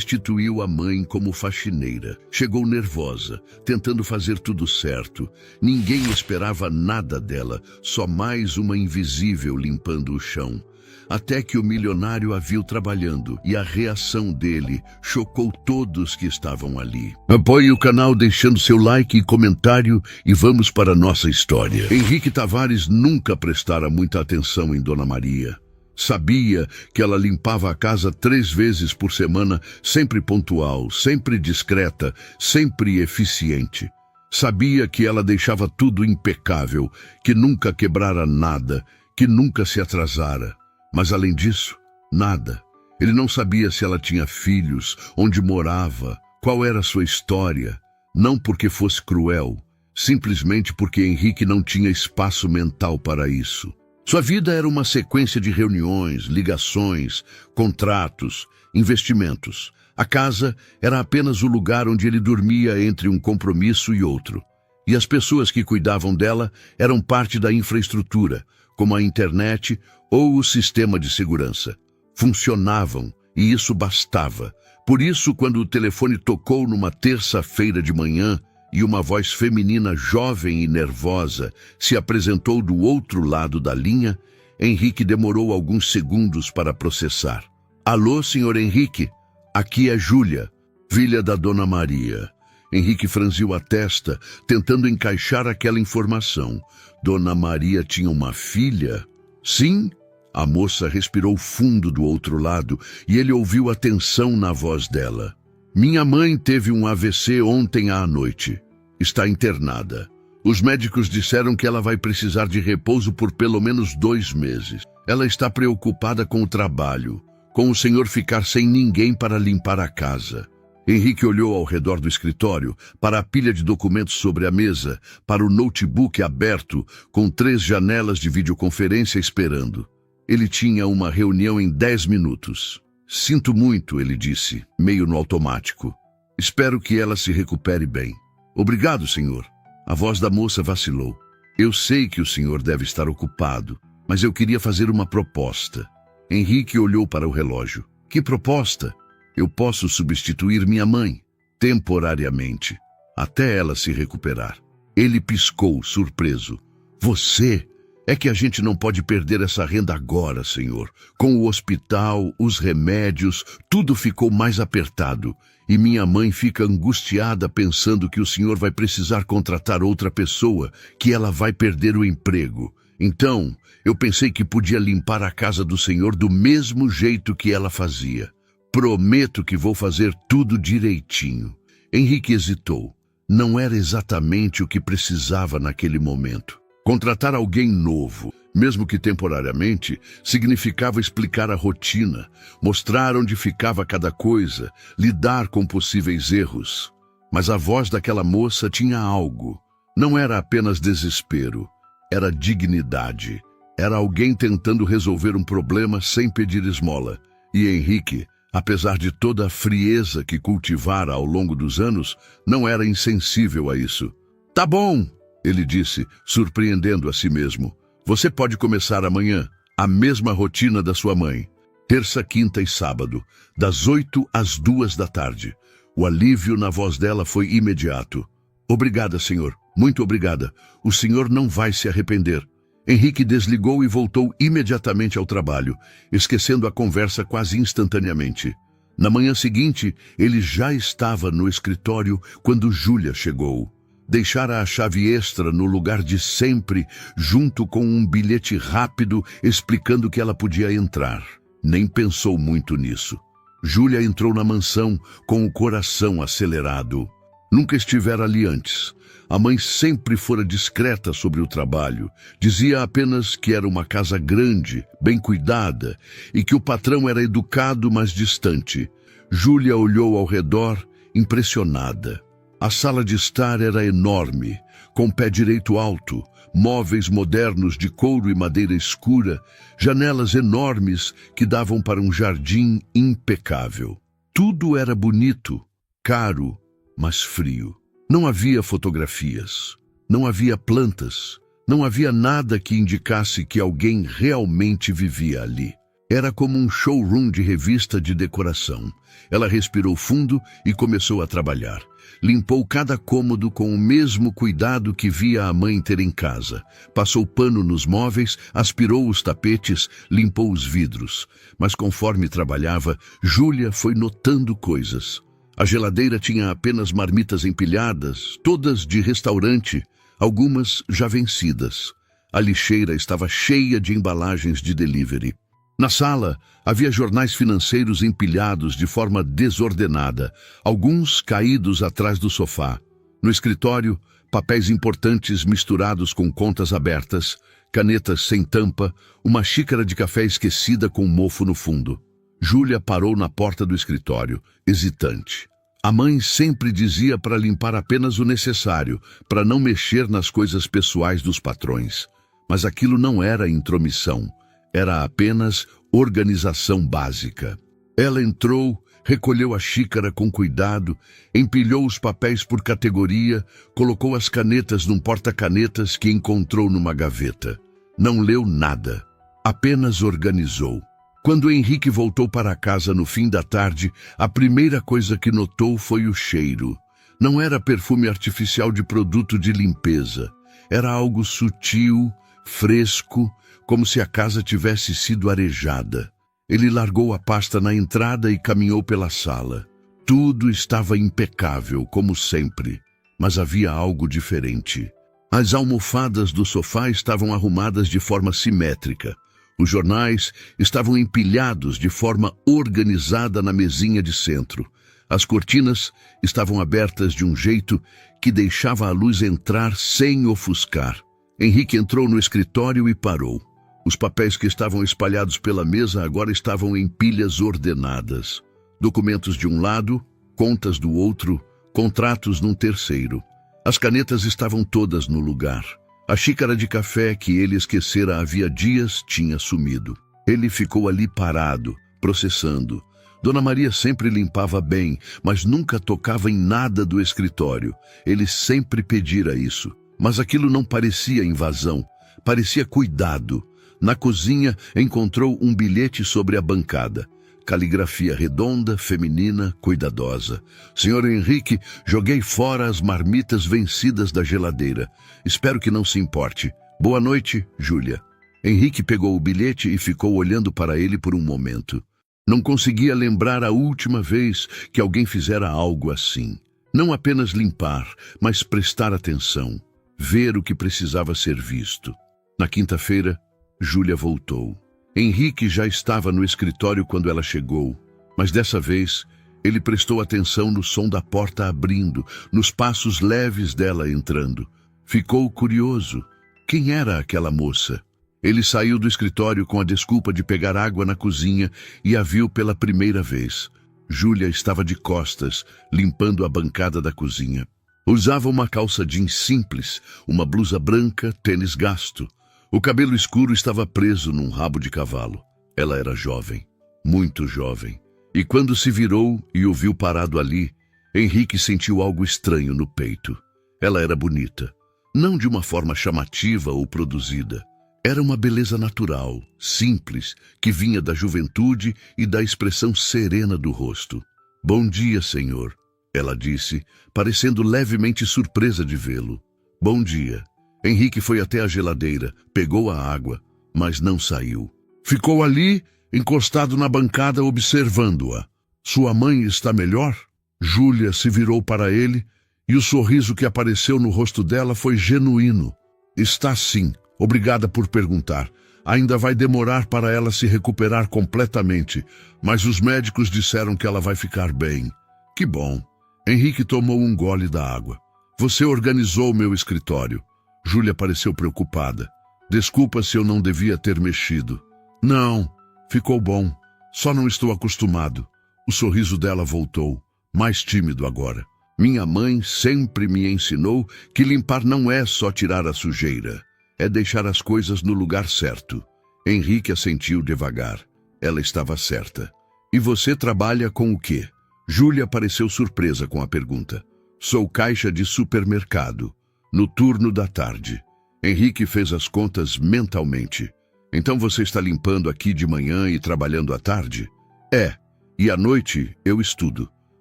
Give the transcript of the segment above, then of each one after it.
Instituiu a mãe como faxineira. Chegou nervosa, tentando fazer tudo certo. Ninguém esperava nada dela, só mais uma invisível limpando o chão. Até que o milionário a viu trabalhando e a reação dele chocou todos que estavam ali. Apoie o canal deixando seu like e comentário e vamos para a nossa história. Henrique Tavares nunca prestara muita atenção em Dona Maria. Sabia que ela limpava a casa 3 vezes por semana, sempre pontual, sempre discreta, sempre eficiente. Sabia que ela deixava tudo impecável, que nunca quebrara nada, que nunca se atrasara. Mas além disso, nada. Ele não sabia se ela tinha filhos, onde morava, qual era sua história. Não porque fosse cruel, simplesmente porque Henrique não tinha espaço mental para isso. Sua vida era uma sequência de reuniões, ligações, contratos, investimentos. A casa era apenas o lugar onde ele dormia entre um compromisso e outro. E as pessoas que cuidavam dela eram parte da infraestrutura, como a internet ou o sistema de segurança. Funcionavam, e isso bastava. Por isso, quando o telefone tocou numa terça-feira de manhã e uma voz feminina jovem e nervosa se apresentou do outro lado da linha, Henrique demorou alguns segundos para processar. Alô, senhor Henrique? Aqui é Júlia, filha da Dona Maria. Henrique franziu a testa, tentando encaixar aquela informação. Dona Maria tinha uma filha? Sim? A moça respirou fundo do outro lado e ele ouviu a tensão na voz dela. Minha mãe teve um AVC ontem à noite. Está internada. Os médicos disseram que ela vai precisar de repouso por pelo menos 2 meses. Ela está preocupada com o trabalho, com o senhor ficar sem ninguém para limpar a casa. Henrique olhou ao redor do escritório, para a pilha de documentos sobre a mesa, para o notebook aberto, com 3 janelas de videoconferência esperando. Ele tinha uma reunião em 10 minutos. Sinto muito, ele disse, meio no automático. Espero que ela se recupere bem. Obrigado, senhor. A voz da moça vacilou. Eu sei que o senhor deve estar ocupado, mas eu queria fazer uma proposta. Henrique olhou para o relógio. Que proposta? Eu posso substituir minha mãe, temporariamente, até ela se recuperar. Ele piscou, surpreso. Você? É que a gente não pode perder essa renda agora, senhor. Com o hospital, os remédios, tudo ficou mais apertado. E minha mãe fica angustiada pensando que o senhor vai precisar contratar outra pessoa, que ela vai perder o emprego. Então, eu pensei que podia limpar a casa do senhor do mesmo jeito que ela fazia. Prometo que vou fazer tudo direitinho. Henrique hesitou. Não era exatamente o que precisava naquele momento. Contratar alguém novo, mesmo que temporariamente, significava explicar a rotina, mostrar onde ficava cada coisa, lidar com possíveis erros. Mas a voz daquela moça tinha algo. Não era apenas desespero, era dignidade. Era alguém tentando resolver um problema sem pedir esmola. E Henrique, apesar de toda a frieza que cultivara ao longo dos anos, não era insensível a isso. Tá bom, ele disse, surpreendendo a si mesmo. Você pode começar amanhã, a mesma rotina da sua mãe. Terça, quinta e sábado, das 8 às 2 da tarde. O alívio na voz dela foi imediato. Obrigada, senhor. Muito obrigada. O senhor não vai se arrepender. Henrique desligou e voltou imediatamente ao trabalho, esquecendo a conversa quase instantaneamente. Na manhã seguinte, ele já estava no escritório quando Júlia chegou. Deixara a chave extra no lugar de sempre, junto com um bilhete rápido explicando que ela podia entrar. Nem pensou muito nisso. Júlia entrou na mansão com o coração acelerado. Nunca estivera ali antes. A mãe sempre fora discreta sobre o trabalho. Dizia apenas que era uma casa grande, bem cuidada, e que o patrão era educado, mas distante. Júlia olhou ao redor, impressionada. A sala de estar era enorme, com pé direito alto, móveis modernos de couro e madeira escura, janelas enormes que davam para um jardim impecável. Tudo era bonito, caro, mas frio. Não havia fotografias, não havia plantas, não havia nada que indicasse que alguém realmente vivia ali. Era como um showroom de revista de decoração. Ela respirou fundo e começou a trabalhar. Limpou cada cômodo com o mesmo cuidado que via a mãe ter em casa. Passou pano nos móveis, aspirou os tapetes, limpou os vidros. Mas conforme trabalhava, Júlia foi notando coisas. A geladeira tinha apenas marmitas empilhadas, todas de restaurante, algumas já vencidas. A lixeira estava cheia de embalagens de delivery. Na sala, havia jornais financeiros empilhados de forma desordenada, alguns caídos atrás do sofá. No escritório, papéis importantes misturados com contas abertas, canetas sem tampa, uma xícara de café esquecida com um mofo no fundo. Júlia parou na porta do escritório, hesitante. A mãe sempre dizia para limpar apenas o necessário, para não mexer nas coisas pessoais dos patrões. Mas aquilo não era intromissão. Era apenas organização básica. Ela entrou, recolheu a xícara com cuidado, empilhou os papéis por categoria, colocou as canetas num porta-canetas que encontrou numa gaveta. Não leu nada, apenas organizou. Quando Henrique voltou para casa no fim da tarde, a primeira coisa que notou foi o cheiro. Não era perfume artificial de produto de limpeza. Era algo sutil, fresco, como se a casa tivesse sido arejada. Ele largou a pasta na entrada e caminhou pela sala. Tudo estava impecável, como sempre, mas havia algo diferente. As almofadas do sofá estavam arrumadas de forma simétrica. Os jornais estavam empilhados de forma organizada na mesinha de centro. As cortinas estavam abertas de um jeito que deixava a luz entrar sem ofuscar. Henrique entrou no escritório e parou. Os papéis que estavam espalhados pela mesa agora estavam em pilhas ordenadas. Documentos de um lado, contas do outro, contratos num terceiro. As canetas estavam todas no lugar. A xícara de café que ele esquecera havia dias tinha sumido. Ele ficou ali parado, processando. Dona Maria sempre limpava bem, mas nunca tocava em nada do escritório. Ele sempre pedira isso. Mas aquilo não parecia invasão, parecia cuidado. Na cozinha, encontrou um bilhete sobre a bancada. Caligrafia redonda, feminina, cuidadosa. Senhor Henrique, joguei fora as marmitas vencidas da geladeira. Espero que não se importe. Boa noite, Júlia. Henrique pegou o bilhete e ficou olhando para ele por um momento. Não conseguia lembrar a última vez que alguém fizera algo assim. Não apenas limpar, mas prestar atenção. Ver o que precisava ser visto. Na quinta-feira, Júlia voltou. Henrique já estava no escritório quando ela chegou, mas dessa vez ele prestou atenção no som da porta abrindo, nos passos leves dela entrando. Ficou curioso. Quem era aquela moça? Ele saiu do escritório com a desculpa de pegar água na cozinha e a viu pela primeira vez. Júlia estava de costas, limpando a bancada da cozinha. Usava uma calça jeans simples, uma blusa branca, tênis gasto. O cabelo escuro estava preso num rabo de cavalo. Ela era jovem, muito jovem. E quando se virou e o viu parado ali, Henrique sentiu algo estranho no peito. Ela era bonita, não de uma forma chamativa ou produzida. Era uma beleza natural, simples, que vinha da juventude e da expressão serena do rosto. Bom dia, senhor, ela disse, parecendo levemente surpresa de vê-lo. Bom dia. Henrique foi até a geladeira, pegou a água, mas não saiu. Ficou ali, encostado na bancada, observando-a. Sua mãe está melhor? Júlia se virou para ele e o sorriso que apareceu no rosto dela foi genuíno. Está sim, obrigada por perguntar. Ainda vai demorar para ela se recuperar completamente, mas os médicos disseram que ela vai ficar bem. Que bom. Henrique tomou um gole da água. Você organizou meu escritório. Júlia pareceu preocupada. Desculpa se eu não devia ter mexido. Não, ficou bom. Só não estou acostumado. O sorriso dela voltou, mais tímido agora. Minha mãe sempre me ensinou que limpar não é só tirar a sujeira. É deixar as coisas no lugar certo. Henrique assentiu devagar. Ela estava certa. E você trabalha com o quê? Júlia pareceu surpresa com a pergunta. Sou caixa de supermercado. No turno da tarde. Henrique fez as contas mentalmente. Então você está limpando aqui de manhã e trabalhando à tarde? É, e à noite eu estudo.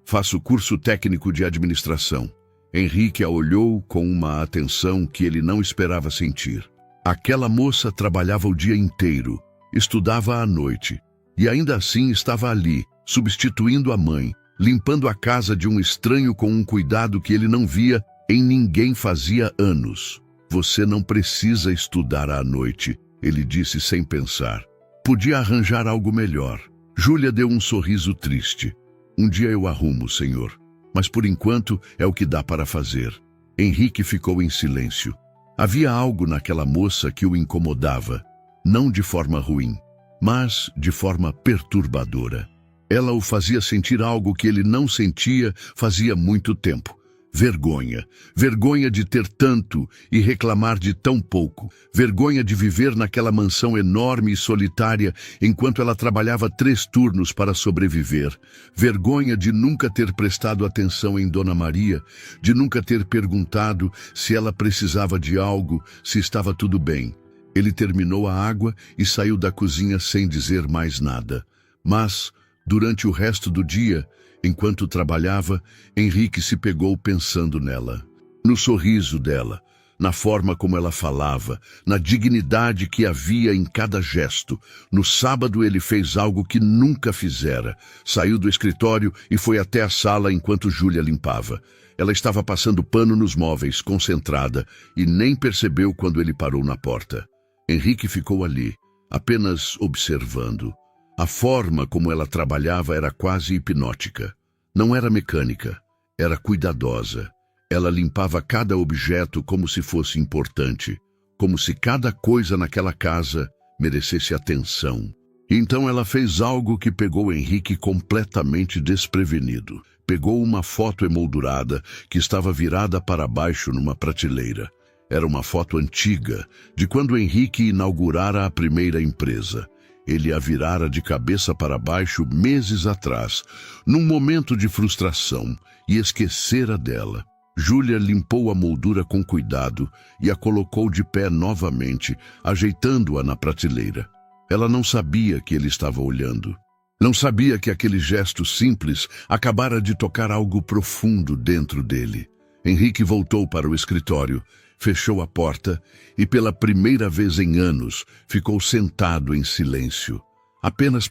Faço curso técnico de administração. Henrique a olhou com uma atenção que ele não esperava sentir. Aquela moça trabalhava o dia inteiro, estudava à noite, e ainda assim estava ali, substituindo a mãe, limpando a casa de um estranho com um cuidado que ele não via em ninguém fazia anos. Você não precisa estudar à noite, ele disse sem pensar. Podia arranjar algo melhor. Júlia deu um sorriso triste. Um dia eu arrumo, senhor. Mas por enquanto é o que dá para fazer. Henrique ficou em silêncio. Havia algo naquela moça que o incomodava, não de forma ruim, mas de forma perturbadora. Ela o fazia sentir algo que ele não sentia fazia muito tempo. Vergonha. Vergonha de ter tanto e reclamar de tão pouco. Vergonha de viver naquela mansão enorme e solitária enquanto ela trabalhava 3 turnos para sobreviver. Vergonha de nunca ter prestado atenção em Dona Maria, de nunca ter perguntado se ela precisava de algo, se estava tudo bem. Ele terminou a água e saiu da cozinha sem dizer mais nada. Mas, durante o resto do dia, enquanto trabalhava, Henrique se pegou pensando nela, no sorriso dela, na forma como ela falava, na dignidade que havia em cada gesto. No sábado ele fez algo que nunca fizera. Saiu do escritório e foi até a sala enquanto Júlia limpava. Ela estava passando pano nos móveis, concentrada, e nem percebeu quando ele parou na porta. Henrique ficou ali, apenas observando. A forma como ela trabalhava era quase hipnótica. Não era mecânica, era cuidadosa. Ela limpava cada objeto como se fosse importante, como se cada coisa naquela casa merecesse atenção. Então ela fez algo que pegou Henrique completamente desprevenido. Pegou uma foto emoldurada que estava virada para baixo numa prateleira. Era uma foto antiga, de quando Henrique inaugurara a primeira empresa. Ele a virara de cabeça para baixo meses atrás, num momento de frustração, e esquecera dela. Júlia limpou a moldura com cuidado e a colocou de pé novamente, ajeitando-a na prateleira. Ela não sabia que ele estava olhando. Não sabia que aquele gesto simples acabara de tocar algo profundo dentro dele. Henrique voltou para o escritório, fechou a porta e, pela primeira vez em anos, ficou sentado em silêncio, apenas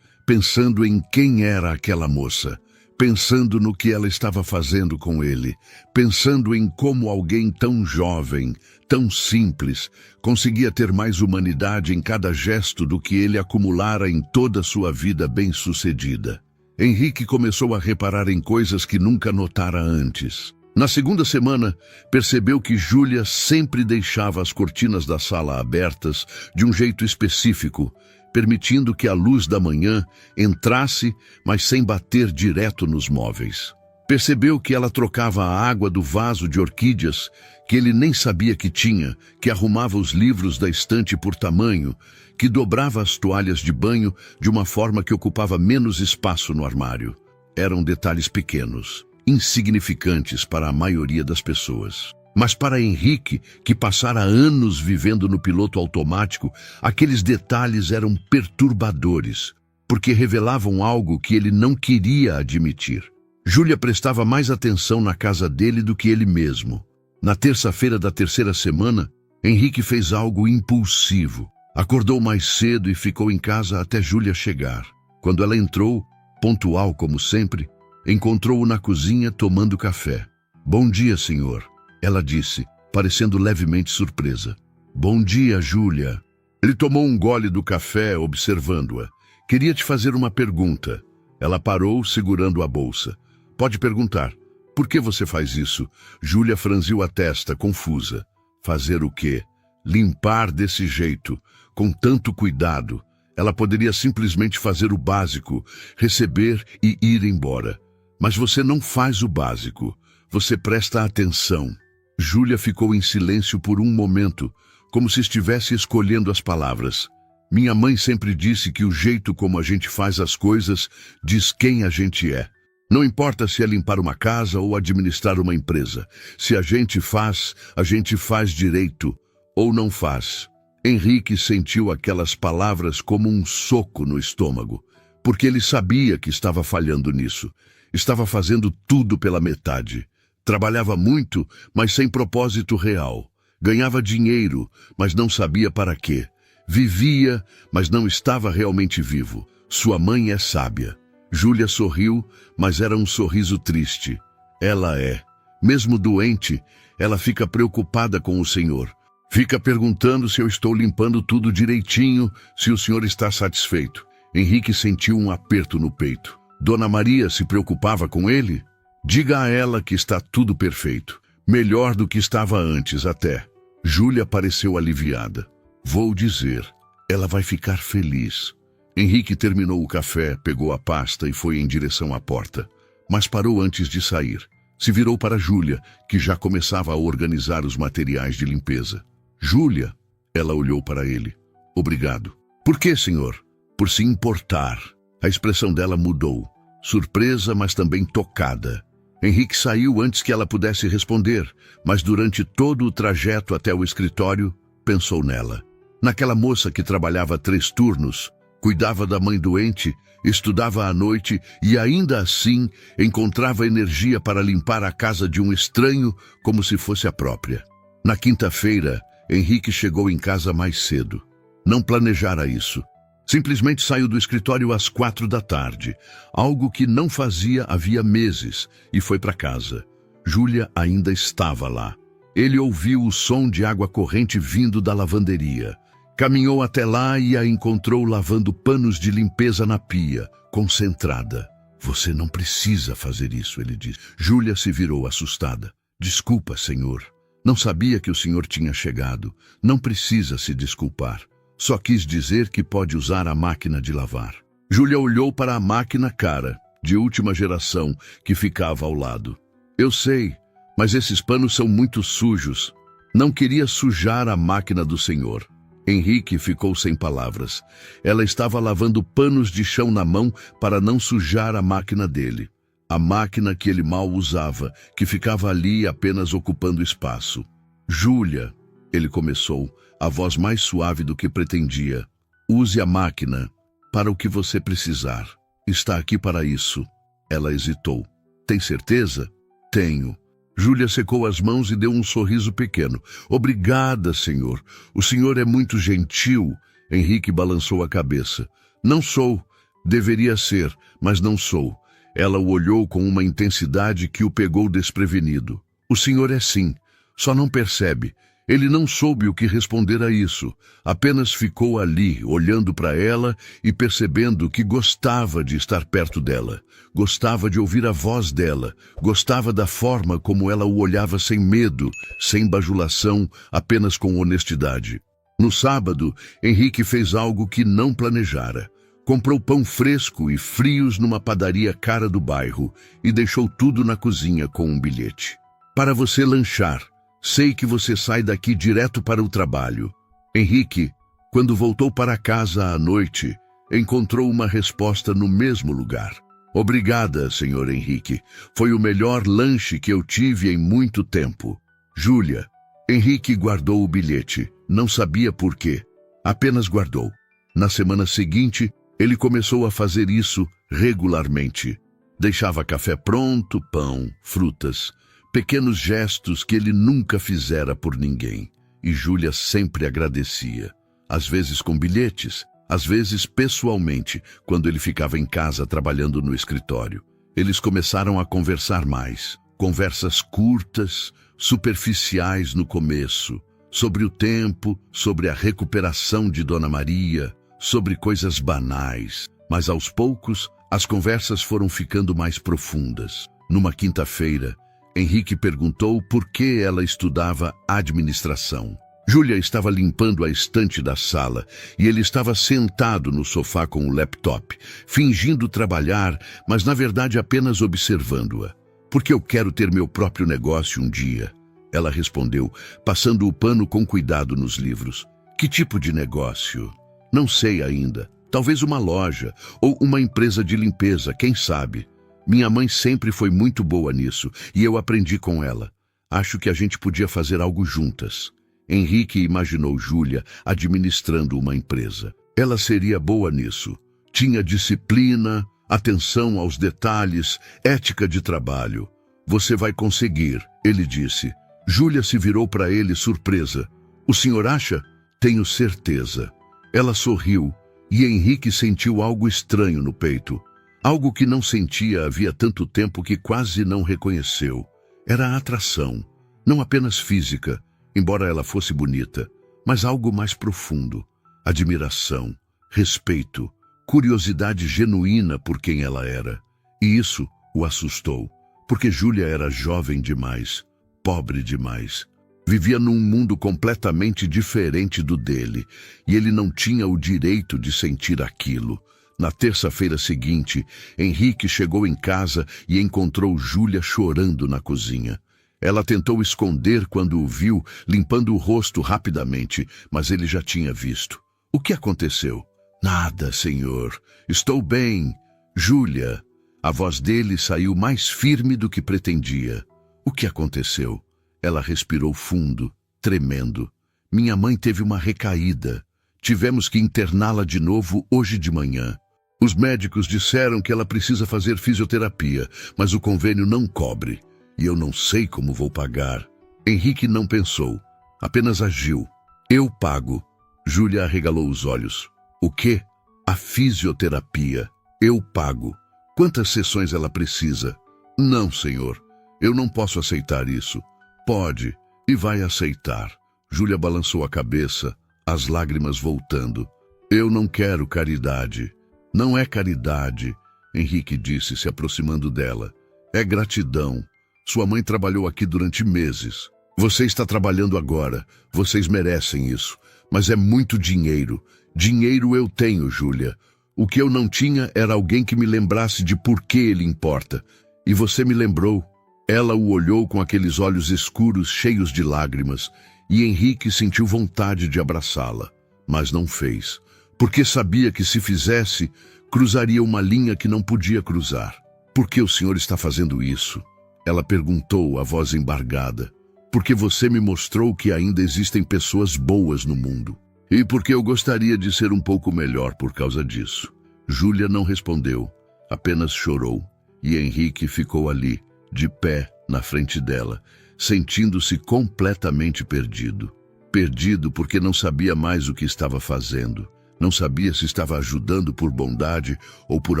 pensando em quem era aquela moça, pensando no que ela estava fazendo com ele, pensando em como alguém tão jovem, tão simples, conseguia ter mais humanidade em cada gesto do que ele acumulara em toda a sua vida bem-sucedida. Henrique começou a reparar em coisas que nunca notara antes. Na segunda semana, percebeu que Júlia sempre deixava as cortinas da sala abertas de um jeito específico, permitindo que a luz da manhã entrasse, mas sem bater direto nos móveis. Percebeu que ela trocava a água do vaso de orquídeas, que ele nem sabia que tinha, que arrumava os livros da estante por tamanho, que dobrava as toalhas de banho de uma forma que ocupava menos espaço no armário. Eram detalhes pequenos, insignificantes para a maioria das pessoas. Mas para Henrique, que passara anos vivendo no piloto automático, aqueles detalhes eram perturbadores, porque revelavam algo que ele não queria admitir. Júlia prestava mais atenção na casa dele do que ele mesmo. Na terça-feira da terceira semana, Henrique fez algo impulsivo. Acordou mais cedo e ficou em casa até Júlia chegar. Quando ela entrou, pontual como sempre, encontrou-o na cozinha tomando café. "Bom dia, senhor", ela disse, parecendo levemente surpresa. "Bom dia, Júlia." Ele tomou um gole do café, observando-a. "Queria te fazer uma pergunta." Ela parou, segurando a bolsa. "Pode perguntar." "Por que você faz isso?" Júlia franziu a testa, confusa. Fazer o quê? Limpar desse jeito, com tanto cuidado. Ela poderia simplesmente fazer o básico, receber e ir embora. Mas você não faz o básico. Você presta atenção. Júlia ficou em silêncio por um momento, como se estivesse escolhendo as palavras. "Minha mãe sempre disse que o jeito como a gente faz as coisas diz quem a gente é. Não importa se é limpar uma casa ou administrar uma empresa. Se a gente faz direito ou não faz." Henrique sentiu aquelas palavras como um soco no estômago, porque ele sabia que estava falhando nisso. Estava fazendo tudo pela metade. Trabalhava muito, mas sem propósito real. Ganhava dinheiro, mas não sabia para quê. Vivia, mas não estava realmente vivo. Sua mãe é sábia. Júlia sorriu, mas era um sorriso triste. Ela é. Mesmo doente, ela fica preocupada com o senhor. Fica perguntando se eu estou limpando tudo direitinho, se o senhor está satisfeito. Henrique sentiu um aperto no peito. Dona Maria se preocupava com ele? Diga a ela que está tudo perfeito. Melhor do que estava antes até. Júlia pareceu aliviada. Vou dizer, ela vai ficar feliz. Henrique terminou o café, pegou a pasta e foi em direção à porta. Mas parou antes de sair. Se virou para Júlia, que já começava a organizar os materiais de limpeza. Júlia, ela olhou para ele. Obrigado. Por quê, senhor? Por se importar. A expressão dela mudou. Surpresa, mas também tocada. Henrique saiu antes que ela pudesse responder, mas durante todo o trajeto até o escritório, pensou nela. Naquela moça que trabalhava 3 turnos, cuidava da mãe doente, estudava à noite e ainda assim encontrava energia para limpar a casa de um estranho como se fosse a própria. Na quinta-feira, Henrique chegou em casa mais cedo. Não planejara isso. Simplesmente saiu do escritório às 4 da tarde, algo que não fazia havia meses, e foi para casa. Júlia ainda estava lá. Ele ouviu o som de água corrente vindo da lavanderia. Caminhou até lá e a encontrou lavando panos de limpeza na pia, concentrada. Você não precisa fazer isso, ele disse. Júlia se virou assustada. Desculpa, senhor. Não sabia que o senhor tinha chegado. Não precisa se desculpar. Só quis dizer que pode usar a máquina de lavar. Júlia olhou para a máquina cara, de última geração, que ficava ao lado. Eu sei, mas esses panos são muito sujos. Não queria sujar a máquina do senhor. Henrique ficou sem palavras. Ela estava lavando panos de chão na mão para não sujar a máquina dele. A máquina que ele mal usava, que ficava ali apenas ocupando espaço. Júlia, ele começou, a voz mais suave do que pretendia. Use a máquina para o que você precisar. Está aqui para isso. Ela hesitou. Tem certeza? Tenho. Júlia secou as mãos e deu um sorriso pequeno. Obrigada, senhor. O senhor é muito gentil. Henrique balançou a cabeça. Não sou. Deveria ser, mas não sou. Ela o olhou com uma intensidade que o pegou desprevenido. O senhor é sim. Só não percebe. Ele não soube o que responder a isso. Apenas ficou ali, olhando para ela e percebendo que gostava de estar perto dela. Gostava de ouvir a voz dela. Gostava da forma como ela o olhava sem medo, sem bajulação, apenas com honestidade. No sábado, Henrique fez algo que não planejara. Comprou pão fresco e frios numa padaria cara do bairro e deixou tudo na cozinha com um bilhete. Para você lanchar. Sei que você sai daqui direto para o trabalho. Henrique, quando voltou para casa à noite, encontrou uma resposta no mesmo lugar. Obrigada, senhor Henrique. Foi o melhor lanche que eu tive em muito tempo. Júlia. Henrique guardou o bilhete. Não sabia por quê. Apenas guardou. Na semana seguinte, ele começou a fazer isso regularmente. Deixava café pronto, pão, frutas. Pequenos gestos que ele nunca fizera por ninguém. E Júlia sempre agradecia. Às vezes com bilhetes, às vezes pessoalmente, quando ele ficava em casa trabalhando no escritório. Eles começaram a conversar mais. Conversas curtas, superficiais no começo. Sobre o tempo, sobre a recuperação de Dona Maria, sobre coisas banais. Mas aos poucos, as conversas foram ficando mais profundas. Numa quinta-feira, Henrique perguntou por que ela estudava administração. Júlia estava limpando a estante da sala e ele estava sentado no sofá com o laptop, fingindo trabalhar, mas na verdade apenas observando-a. Porque eu quero ter meu próprio negócio um dia, ela respondeu, passando o pano com cuidado nos livros. Que tipo de negócio? Não sei ainda. Talvez uma loja ou uma empresa de limpeza, quem sabe? Minha mãe sempre foi muito boa nisso, e eu aprendi com ela. Acho que a gente podia fazer algo juntas. Henrique imaginou Júlia administrando uma empresa. Ela seria boa nisso. Tinha disciplina, atenção aos detalhes, ética de trabalho. Você vai conseguir, ele disse. Júlia se virou para ele surpresa. O senhor acha? Tenho certeza. Ela sorriu e Henrique sentiu algo estranho no peito. Algo que não sentia havia tanto tempo que quase não reconheceu. Era a atração, não apenas física, embora ela fosse bonita, mas algo mais profundo. Admiração, respeito, curiosidade genuína por quem ela era. E isso o assustou, porque Júlia era jovem demais, pobre demais. Vivia num mundo completamente diferente do dele, e ele não tinha o direito de sentir aquilo. Na terça-feira seguinte, Henrique chegou em casa e encontrou Júlia chorando na cozinha. Ela tentou esconder quando o viu, limpando o rosto rapidamente, mas ele já tinha visto. O que aconteceu? Nada, senhor. Estou bem. Júlia. A voz dele saiu mais firme do que pretendia. O que aconteceu? Ela respirou fundo, tremendo. Minha mãe teve uma recaída. Tivemos que interná-la de novo hoje de manhã. Os médicos disseram que ela precisa fazer fisioterapia, mas o convênio não cobre. E eu não sei como vou pagar. Henrique não pensou, apenas agiu. Eu pago. Júlia arregalou os olhos. O quê? A fisioterapia. Eu pago. Quantas sessões ela precisa? Não, senhor. Eu não posso aceitar isso. Pode, e vai aceitar. Júlia balançou a cabeça, as lágrimas voltando. Eu não quero caridade. Não é caridade, Henrique disse, se aproximando dela. É gratidão. Sua mãe trabalhou aqui durante meses. Você está trabalhando agora. Vocês merecem isso. Mas é muito dinheiro. Dinheiro eu tenho, Júlia. O que eu não tinha era alguém que me lembrasse de por que ele importa. E você me lembrou. Ela o olhou com aqueles olhos escuros, cheios de lágrimas, e Henrique sentiu vontade de abraçá-la, mas não fez. Porque sabia que se fizesse, cruzaria uma linha que não podia cruzar. Por que o senhor está fazendo isso? Ela perguntou, a voz embargada. Porque você me mostrou que ainda existem pessoas boas no mundo. E porque eu gostaria de ser um pouco melhor por causa disso. Júlia não respondeu, apenas chorou. E Henrique ficou ali, de pé, na frente dela, sentindo-se completamente perdido. Perdido porque não sabia mais o que estava fazendo. Não sabia se estava ajudando por bondade ou por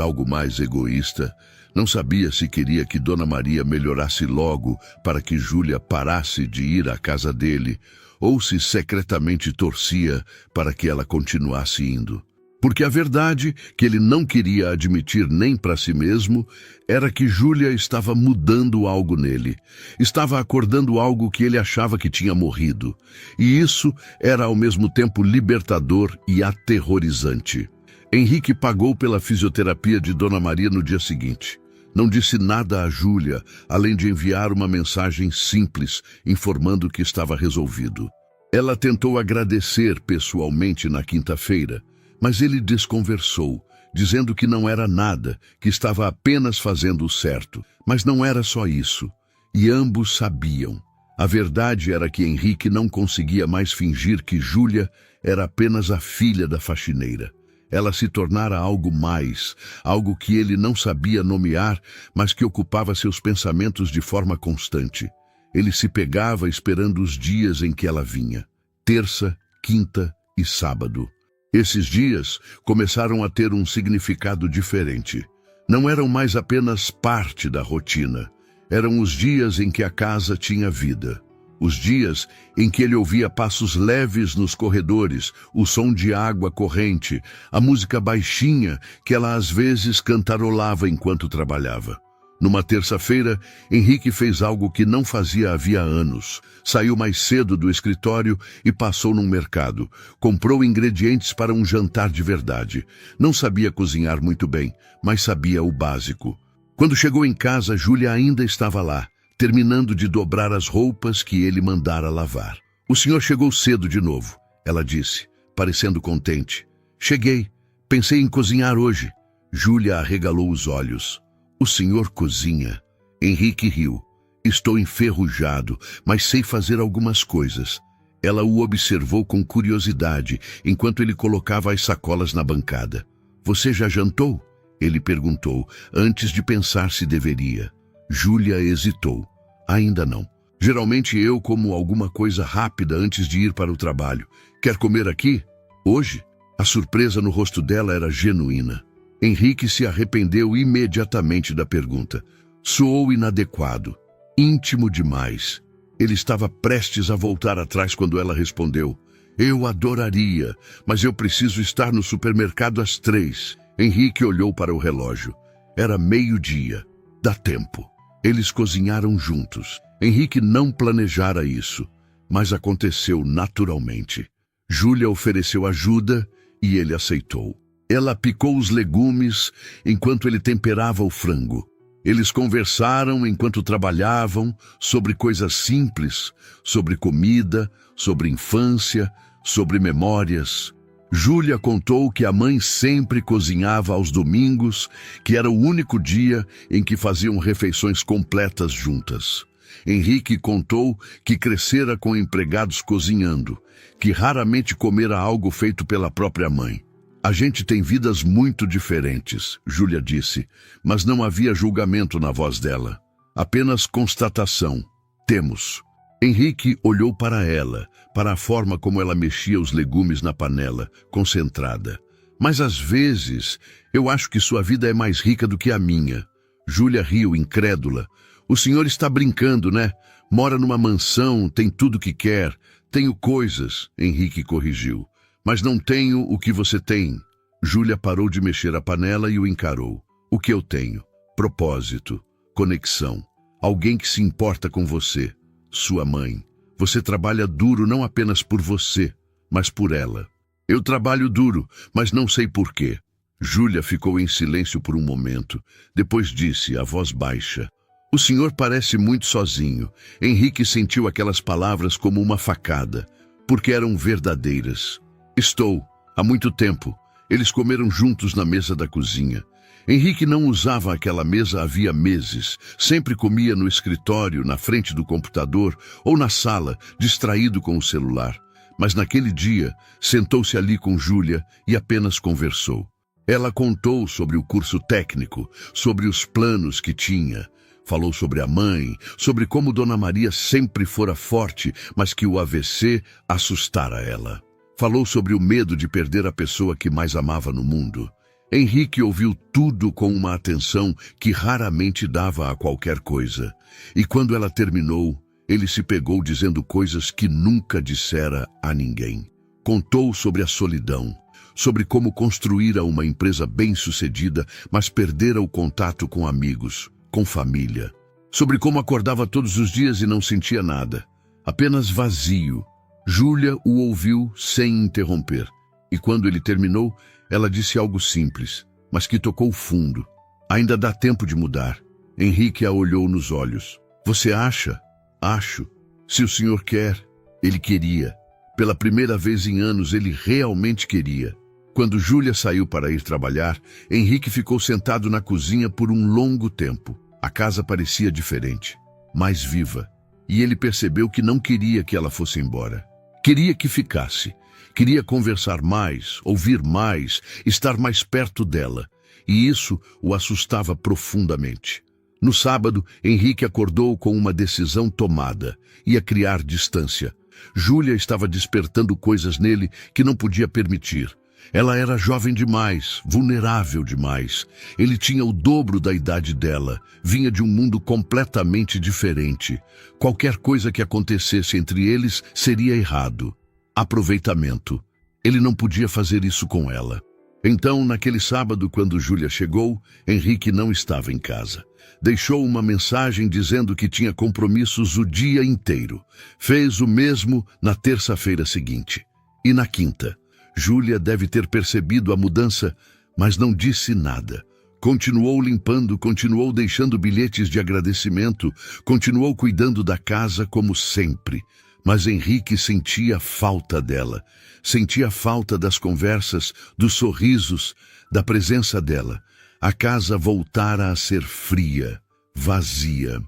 algo mais egoísta. Não sabia se queria que Dona Maria melhorasse logo para que Júlia parasse de ir à casa dele, ou se secretamente torcia para que ela continuasse indo. Porque a verdade, que ele não queria admitir nem para si mesmo, era que Júlia estava mudando algo nele. Estava acordando algo que ele achava que tinha morrido. E isso era ao mesmo tempo libertador e aterrorizante. Henrique pagou pela fisioterapia de Dona Maria no dia seguinte. Não disse nada a Júlia, além de enviar uma mensagem simples, informando que estava resolvido. Ela tentou agradecer pessoalmente na quinta-feira, mas ele desconversou, dizendo que não era nada, que estava apenas fazendo o certo. Mas não era só isso. E ambos sabiam. A verdade era que Henrique não conseguia mais fingir que Júlia era apenas a filha da faxineira. Ela se tornara algo mais, algo que ele não sabia nomear, mas que ocupava seus pensamentos de forma constante. Ele se pegava esperando os dias em que ela vinha. Terça, quinta e sábado. Esses dias começaram a ter um significado diferente. Não eram mais apenas parte da rotina. Eram os dias em que a casa tinha vida. Os dias em que ele ouvia passos leves nos corredores, o som de água corrente, a música baixinha que ela às vezes cantarolava enquanto trabalhava. Numa terça-feira, Henrique fez algo que não fazia havia anos. Saiu mais cedo do escritório e passou num mercado. Comprou ingredientes para um jantar de verdade. Não sabia cozinhar muito bem, mas sabia o básico. Quando chegou em casa, Júlia ainda estava lá, terminando de dobrar as roupas que ele mandara lavar. O senhor chegou cedo de novo, ela disse, parecendo contente. Cheguei. Pensei em cozinhar hoje. Júlia arregalou os olhos. O senhor cozinha? Henrique riu. Estou enferrujado, mas sei fazer algumas coisas. Ela o observou com curiosidade, enquanto ele colocava as sacolas na bancada. Você já jantou? Ele perguntou, antes de pensar se deveria. Júlia hesitou. Ainda não. Geralmente eu como alguma coisa rápida antes de ir para o trabalho. Quer comer aqui? Hoje? A surpresa no rosto dela era genuína. Henrique se arrependeu imediatamente da pergunta. Soou inadequado, íntimo demais. Ele estava prestes a voltar atrás quando ela respondeu. Eu adoraria, mas eu preciso estar no supermercado às 3. Henrique olhou para o relógio. Era meio-dia. Dá tempo. Eles cozinharam juntos. Henrique não planejara isso, mas aconteceu naturalmente. Júlia ofereceu ajuda e ele aceitou. Ela picou os legumes enquanto ele temperava o frango. Eles conversaram enquanto trabalhavam sobre coisas simples, sobre comida, sobre infância, sobre memórias. Júlia contou que a mãe sempre cozinhava aos domingos, que era o único dia em que faziam refeições completas juntas. Henrique contou que crescera com empregados cozinhando, que raramente comera algo feito pela própria mãe. A gente tem vidas muito diferentes, Júlia disse, mas não havia julgamento na voz dela. Apenas constatação. Temos. Henrique olhou para ela, para a forma como ela mexia os legumes na panela, concentrada. Mas às vezes, eu acho que sua vida é mais rica do que a minha. Júlia riu, incrédula. O senhor está brincando, né? Mora numa mansão, tem tudo que quer. Tenho coisas, Henrique corrigiu. Mas não tenho o que você tem. Júlia parou de mexer a panela e o encarou. O que eu tenho? Propósito, conexão, alguém que se importa com você, sua mãe. Você trabalha duro não apenas por você, mas por ela. Eu trabalho duro, mas não sei por quê. Júlia ficou em silêncio por um momento. Depois disse, a voz baixa. O senhor parece muito sozinho. Henrique sentiu aquelas palavras como uma facada, porque eram verdadeiras. Estou, há muito tempo. Eles comeram juntos na mesa da cozinha. Henrique não usava aquela mesa havia meses. Sempre comia no escritório, na frente do computador ou na sala, distraído com o celular. Mas naquele dia, sentou-se ali com Júlia e apenas conversou. Ela contou sobre o curso técnico, sobre os planos que tinha. Falou sobre a mãe, sobre como Dona Maria sempre fora forte, mas que o AVC assustara ela. Falou sobre o medo de perder a pessoa que mais amava no mundo. Henrique ouviu tudo com uma atenção que raramente dava a qualquer coisa. E quando ela terminou, ele se pegou dizendo coisas que nunca dissera a ninguém. Contou sobre a solidão, sobre como construíra uma empresa bem-sucedida, mas perdera o contato com amigos, com família. Sobre como acordava todos os dias e não sentia nada, apenas vazio. Júlia o ouviu sem interromper. E quando ele terminou, ela disse algo simples, mas que tocou fundo. Ainda dá tempo de mudar. Henrique a olhou nos olhos. Você acha? Acho. Se o senhor quer. Ele queria. Pela primeira vez em anos, ele realmente queria. Quando Júlia saiu para ir trabalhar, Henrique ficou sentado na cozinha por um longo tempo. A casa parecia diferente, mais viva. E ele percebeu que não queria que ela fosse embora. Queria que ficasse. Queria conversar mais, ouvir mais, estar mais perto dela. E isso o assustava profundamente. No sábado, Henrique acordou com uma decisão tomada. Ia criar distância. Júlia estava despertando coisas nele que não podia permitir. Ela era jovem demais, vulnerável demais. Ele tinha o dobro da idade dela, vinha de um mundo completamente diferente. Qualquer coisa que acontecesse entre eles seria errado. Aproveitamento. Ele não podia fazer isso com ela. Então, naquele sábado, quando Júlia chegou, Henrique não estava em casa. Deixou uma mensagem dizendo que tinha compromissos o dia inteiro. Fez o mesmo na terça-feira seguinte. E na quinta. Júlia deve ter percebido a mudança, mas não disse nada. Continuou limpando, continuou deixando bilhetes de agradecimento, continuou cuidando da casa como sempre. Mas Henrique sentia falta dela, sentia falta das conversas, dos sorrisos, da presença dela. A casa voltara a ser fria, vazia.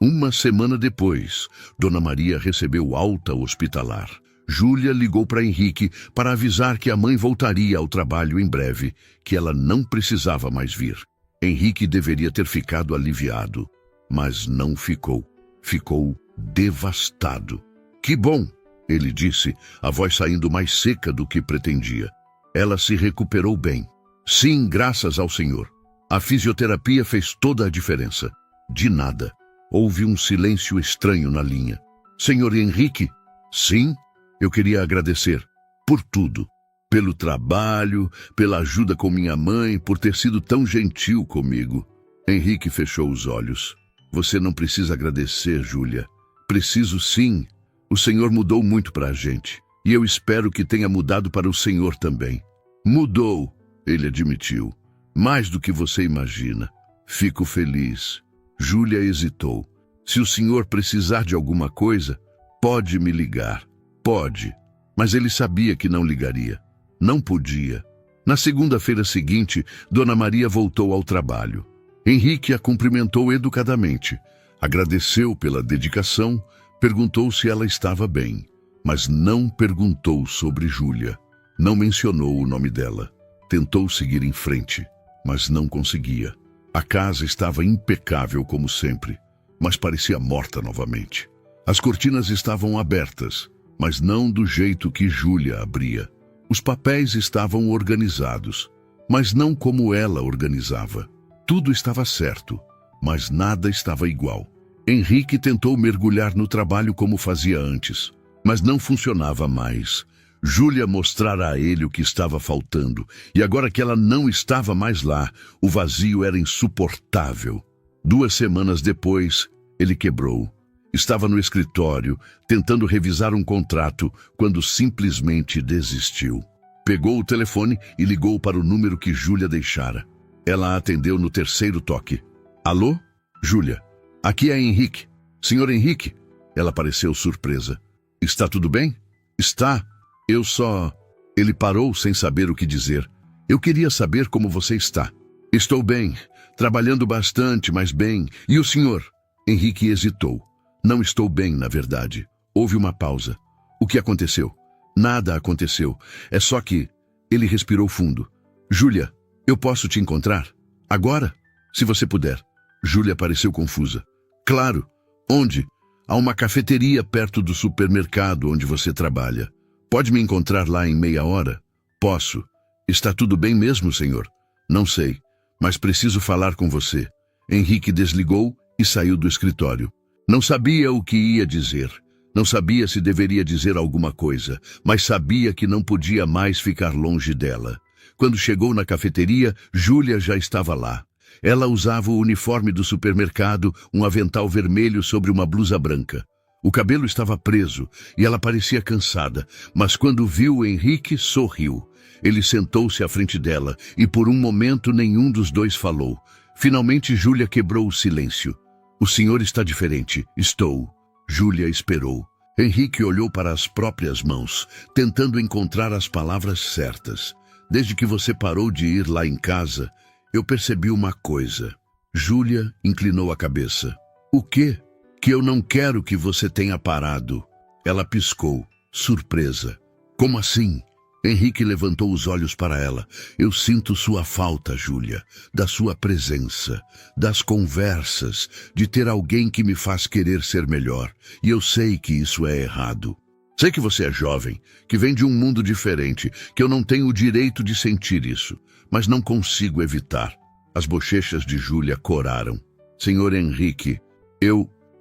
Uma semana depois, Dona Maria recebeu alta hospitalar. Júlia ligou para Henrique para avisar que a mãe voltaria ao trabalho em breve, que ela não precisava mais vir. Henrique deveria ter ficado aliviado, mas não ficou. Ficou devastado. Que bom, ele disse, a voz saindo mais seca do que pretendia. Ela se recuperou bem. Sim, graças ao Senhor. A fisioterapia fez toda a diferença. De nada. Houve um silêncio estranho na linha. Senhor Henrique? Sim, eu queria agradecer. Por tudo. Pelo trabalho, pela ajuda com minha mãe, por ter sido tão gentil comigo. Henrique fechou os olhos. Você não precisa agradecer, Júlia. Preciso sim. O Senhor mudou muito para a gente. E eu espero que tenha mudado para o Senhor também. Mudou, ele admitiu. Mais do que você imagina. Fico feliz. Júlia hesitou. Se o senhor precisar de alguma coisa, pode me ligar. Pode. Mas ele sabia que não ligaria. Não podia. Na segunda-feira seguinte, Dona Maria voltou ao trabalho. Henrique a cumprimentou educadamente. Agradeceu pela dedicação, perguntou se ela estava bem, mas não perguntou sobre Júlia. Não mencionou o nome dela. Tentou seguir em frente, mas não conseguia. A casa estava impecável como sempre, mas parecia morta novamente. As cortinas estavam abertas, mas não do jeito que Júlia abria. Os papéis estavam organizados, mas não como ela organizava. Tudo estava certo, mas nada estava igual. Henrique tentou mergulhar no trabalho como fazia antes, mas não funcionava mais. Júlia mostrara a ele o que estava faltando, e agora que ela não estava mais lá, o vazio era insuportável. 2 semanas depois, ele quebrou. Estava no escritório, tentando revisar um contrato, quando simplesmente desistiu. Pegou o telefone e ligou para o número que Júlia deixara. Ela atendeu no 3º toque. Alô? Júlia. Aqui é Henrique. Senhor Henrique? Ela pareceu surpresa. Está tudo bem? Está. Eu só... Ele parou sem saber o que dizer. Eu queria saber como você está. Estou bem. Trabalhando bastante, mas bem. E o senhor? Henrique hesitou. Não estou bem, na verdade. Houve uma pausa. O que aconteceu? Nada aconteceu. É só que... Ele respirou fundo. Júlia, eu posso te encontrar? Agora? Se você puder. Júlia pareceu confusa. Claro. Onde? Há uma cafeteria perto do supermercado onde você trabalha. Pode me encontrar lá em meia hora? Posso. Está tudo bem mesmo, senhor? Não sei, mas preciso falar com você. Henrique desligou e saiu do escritório. Não sabia o que ia dizer. Não sabia se deveria dizer alguma coisa, mas sabia que não podia mais ficar longe dela. Quando chegou na cafeteria, Júlia já estava lá. Ela usava o uniforme do supermercado, um avental vermelho sobre uma blusa branca. O cabelo estava preso e ela parecia cansada, mas quando viu Henrique, sorriu. Ele sentou-se à frente dela e por um momento nenhum dos dois falou. Finalmente Júlia quebrou o silêncio. O senhor está diferente. Estou. Júlia esperou. Henrique olhou para as próprias mãos, tentando encontrar as palavras certas. Desde que você parou de ir lá em casa, eu percebi uma coisa. Júlia inclinou a cabeça. O quê? Que eu não quero que você tenha parado. Ela piscou, surpresa. Como assim? Henrique levantou os olhos para ela. Eu sinto sua falta, Júlia, da sua presença, das conversas, de ter alguém que me faz querer ser melhor. E eu sei que isso é errado. Sei que você é jovem, que vem de um mundo diferente, que eu não tenho o direito de sentir isso, mas não consigo evitar. As bochechas de Júlia coraram. Senhor Henrique,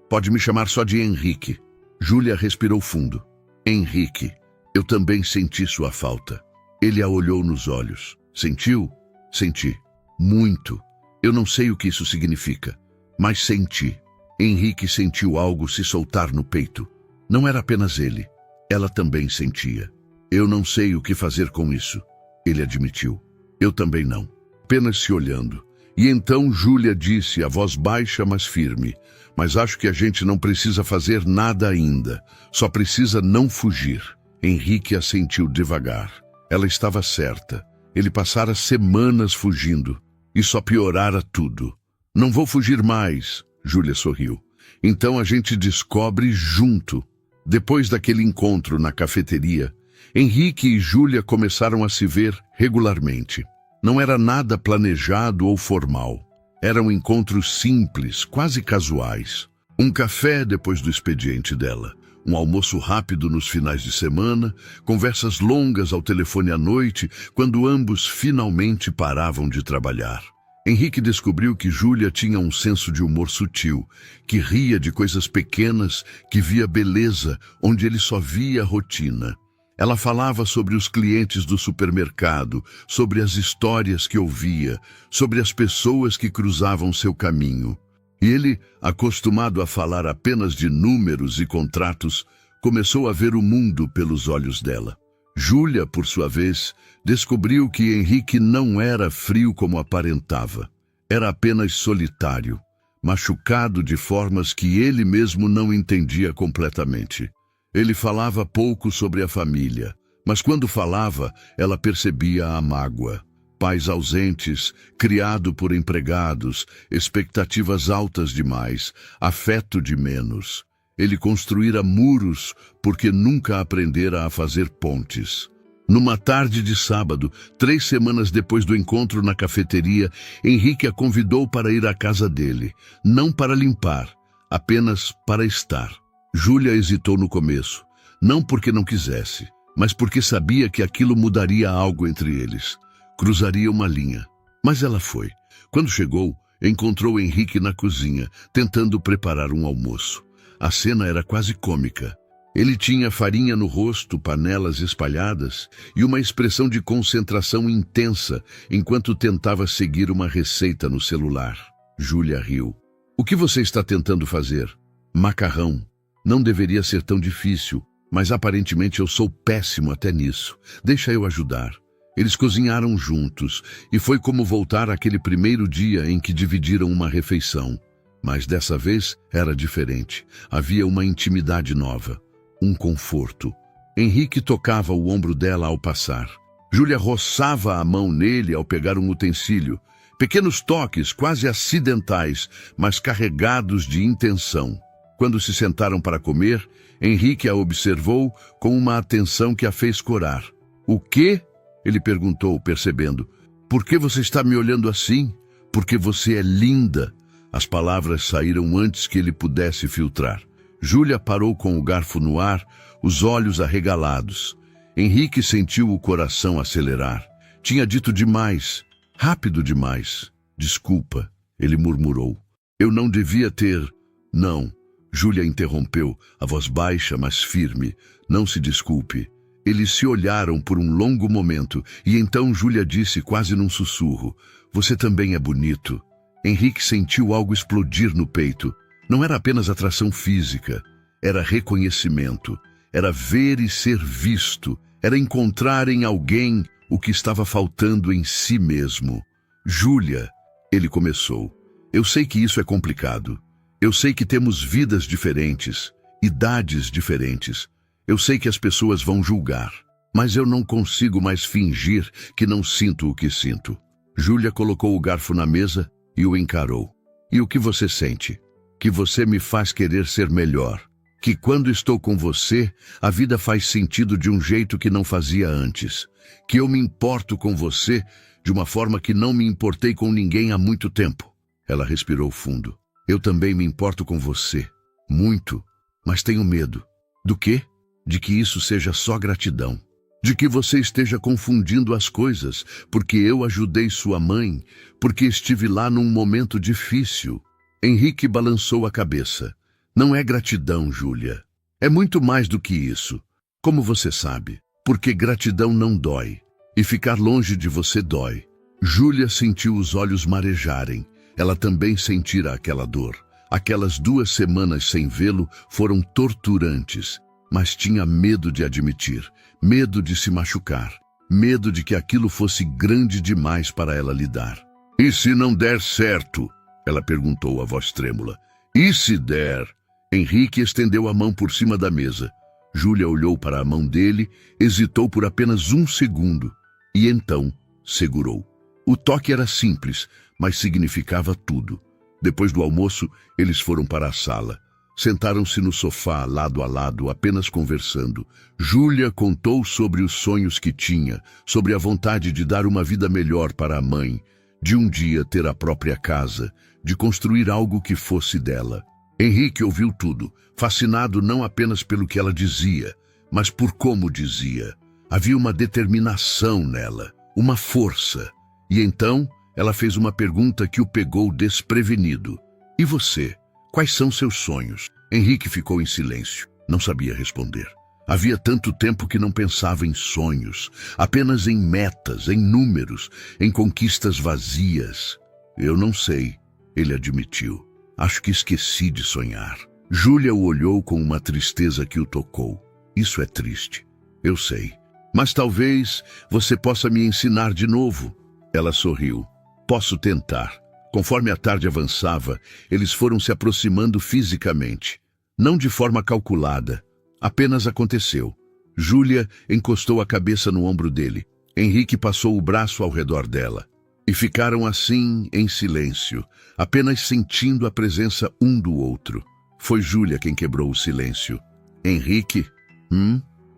Pode me chamar só de Henrique. Júlia respirou fundo. Henrique, eu também senti sua falta. Ele a olhou nos olhos. Sentiu? Senti. Muito. Eu não sei o que isso significa, mas senti. Henrique sentiu algo se soltar no peito. Não era apenas ele. Ela também sentia. Eu não sei o que fazer com isso, ele admitiu. Eu também não. Apenas se olhando. E então Júlia disse, a voz baixa, mas firme, mas acho que a gente não precisa fazer nada ainda. Só precisa não fugir. Henrique assentiu devagar. Ela estava certa. Ele passara semanas fugindo. E só piorara tudo. Não vou fugir mais, Júlia sorriu. Então a gente descobre junto. Depois daquele encontro na cafeteria, Henrique e Júlia começaram a se ver regularmente. Não era nada planejado ou formal. Eram encontros simples, quase casuais. Um café depois do expediente dela, um almoço rápido nos finais de semana, conversas longas ao telefone à noite, quando ambos finalmente paravam de trabalhar. Henrique descobriu que Júlia tinha um senso de humor sutil, que ria de coisas pequenas, que via beleza onde ele só via rotina. Ela falava sobre os clientes do supermercado, sobre as histórias que ouvia, sobre as pessoas que cruzavam seu caminho. E ele, acostumado a falar apenas de números e contratos, começou a ver o mundo pelos olhos dela. Júlia, por sua vez, descobriu que Henrique não era frio como aparentava. Era apenas solitário, machucado de formas que ele mesmo não entendia completamente. Ele falava pouco sobre a família, mas quando falava, ela percebia a mágoa. Pais ausentes, criado por empregados, expectativas altas demais, afeto de menos. Ele construíra muros porque nunca aprendera a fazer pontes. Numa tarde de sábado, 3 semanas depois do encontro na cafeteria, Henrique a convidou para ir à casa dele, não para limpar, apenas para estar. Júlia hesitou no começo, não porque não quisesse, mas porque sabia que aquilo mudaria algo entre eles. Cruzaria uma linha. Mas ela foi. Quando chegou, encontrou Henrique na cozinha, tentando preparar um almoço. A cena era quase cômica. Ele tinha farinha no rosto, panelas espalhadas e uma expressão de concentração intensa enquanto tentava seguir uma receita no celular. Júlia riu. "O que você está tentando fazer?" "Macarrão. Não deveria ser tão difícil, mas aparentemente eu sou péssimo até nisso. Deixa eu ajudar." Eles cozinharam juntos, e foi como voltar àquele primeiro dia em que dividiram uma refeição. Mas dessa vez era diferente. Havia uma intimidade nova, um conforto. Henrique tocava o ombro dela ao passar. Júlia roçava a mão nele ao pegar um utensílio. Pequenos toques, quase acidentais, mas carregados de intenção. Quando se sentaram para comer, Henrique a observou com uma atenção que a fez corar. "O quê?" ele perguntou, percebendo. "Por que você está me olhando assim?" "Porque você é linda." As palavras saíram antes que ele pudesse filtrar. Júlia parou com o garfo no ar, os olhos arregalados. Henrique sentiu o coração acelerar. Tinha dito demais, rápido demais. "Desculpa", ele murmurou. "Eu não devia ter..." "Não." Júlia interrompeu, a voz baixa, mas firme. "Não se desculpe." Eles se olharam por um longo momento, e então Júlia disse quase num sussurro, "Você também é bonito." Henrique sentiu algo explodir no peito. Não era apenas atração física, era reconhecimento, era ver e ser visto, era encontrar em alguém o que estava faltando em si mesmo. "Júlia", ele começou, "eu sei que isso é complicado. Eu sei que temos vidas diferentes, idades diferentes. Eu sei que as pessoas vão julgar, mas eu não consigo mais fingir que não sinto o que sinto." Júlia colocou o garfo na mesa e o encarou. "E o que você sente?" "Que você me faz querer ser melhor. Que quando estou com você, a vida faz sentido de um jeito que não fazia antes. Que eu me importo com você de uma forma que não me importei com ninguém há muito tempo." Ela respirou fundo. "Eu também me importo com você. Muito. Mas tenho medo." "Do quê?" "De que isso seja só gratidão. De que você esteja confundindo as coisas, porque eu ajudei sua mãe, porque estive lá num momento difícil." Henrique balançou a cabeça. "Não é gratidão, Júlia. É muito mais do que isso. Como você sabe, porque gratidão não dói, e ficar longe de você dói." Júlia sentiu os olhos marejarem. Ela também sentira aquela dor. Aquelas 2 semanas sem vê-lo foram torturantes, mas tinha medo de admitir, medo de se machucar, medo de que aquilo fosse grande demais para ela lidar. "E se não der certo?" ela perguntou, a voz trêmula. "E se der?" Henrique estendeu a mão por cima da mesa. Júlia olhou para a mão dele, hesitou por apenas 1 segundo, e então segurou. O toque era simples, mas significava tudo. Depois do almoço, eles foram para a sala. Sentaram-se no sofá, lado a lado, apenas conversando. Júlia contou sobre os sonhos que tinha, sobre a vontade de dar uma vida melhor para a mãe, de um dia ter a própria casa, de construir algo que fosse dela. Henrique ouviu tudo, fascinado não apenas pelo que ela dizia, mas por como dizia. Havia uma determinação nela, uma força. E então ela fez uma pergunta que o pegou desprevenido. E você? Quais são seus sonhos? Henrique ficou em silêncio. Não sabia responder. Havia tanto tempo que não pensava em sonhos, apenas em metas, em números, em conquistas vazias. Eu não sei, ele admitiu. Acho que esqueci de sonhar. Júlia o olhou com uma tristeza que o tocou. Isso é triste. Eu sei. Mas talvez você possa me ensinar de novo. Ela sorriu. Posso tentar. Conforme a tarde avançava, eles foram se aproximando fisicamente. Não de forma calculada. Apenas aconteceu. Júlia encostou a cabeça no ombro dele. Henrique passou o braço ao redor dela. E ficaram assim, em silêncio, apenas sentindo a presença um do outro. Foi Júlia quem quebrou o silêncio. Henrique?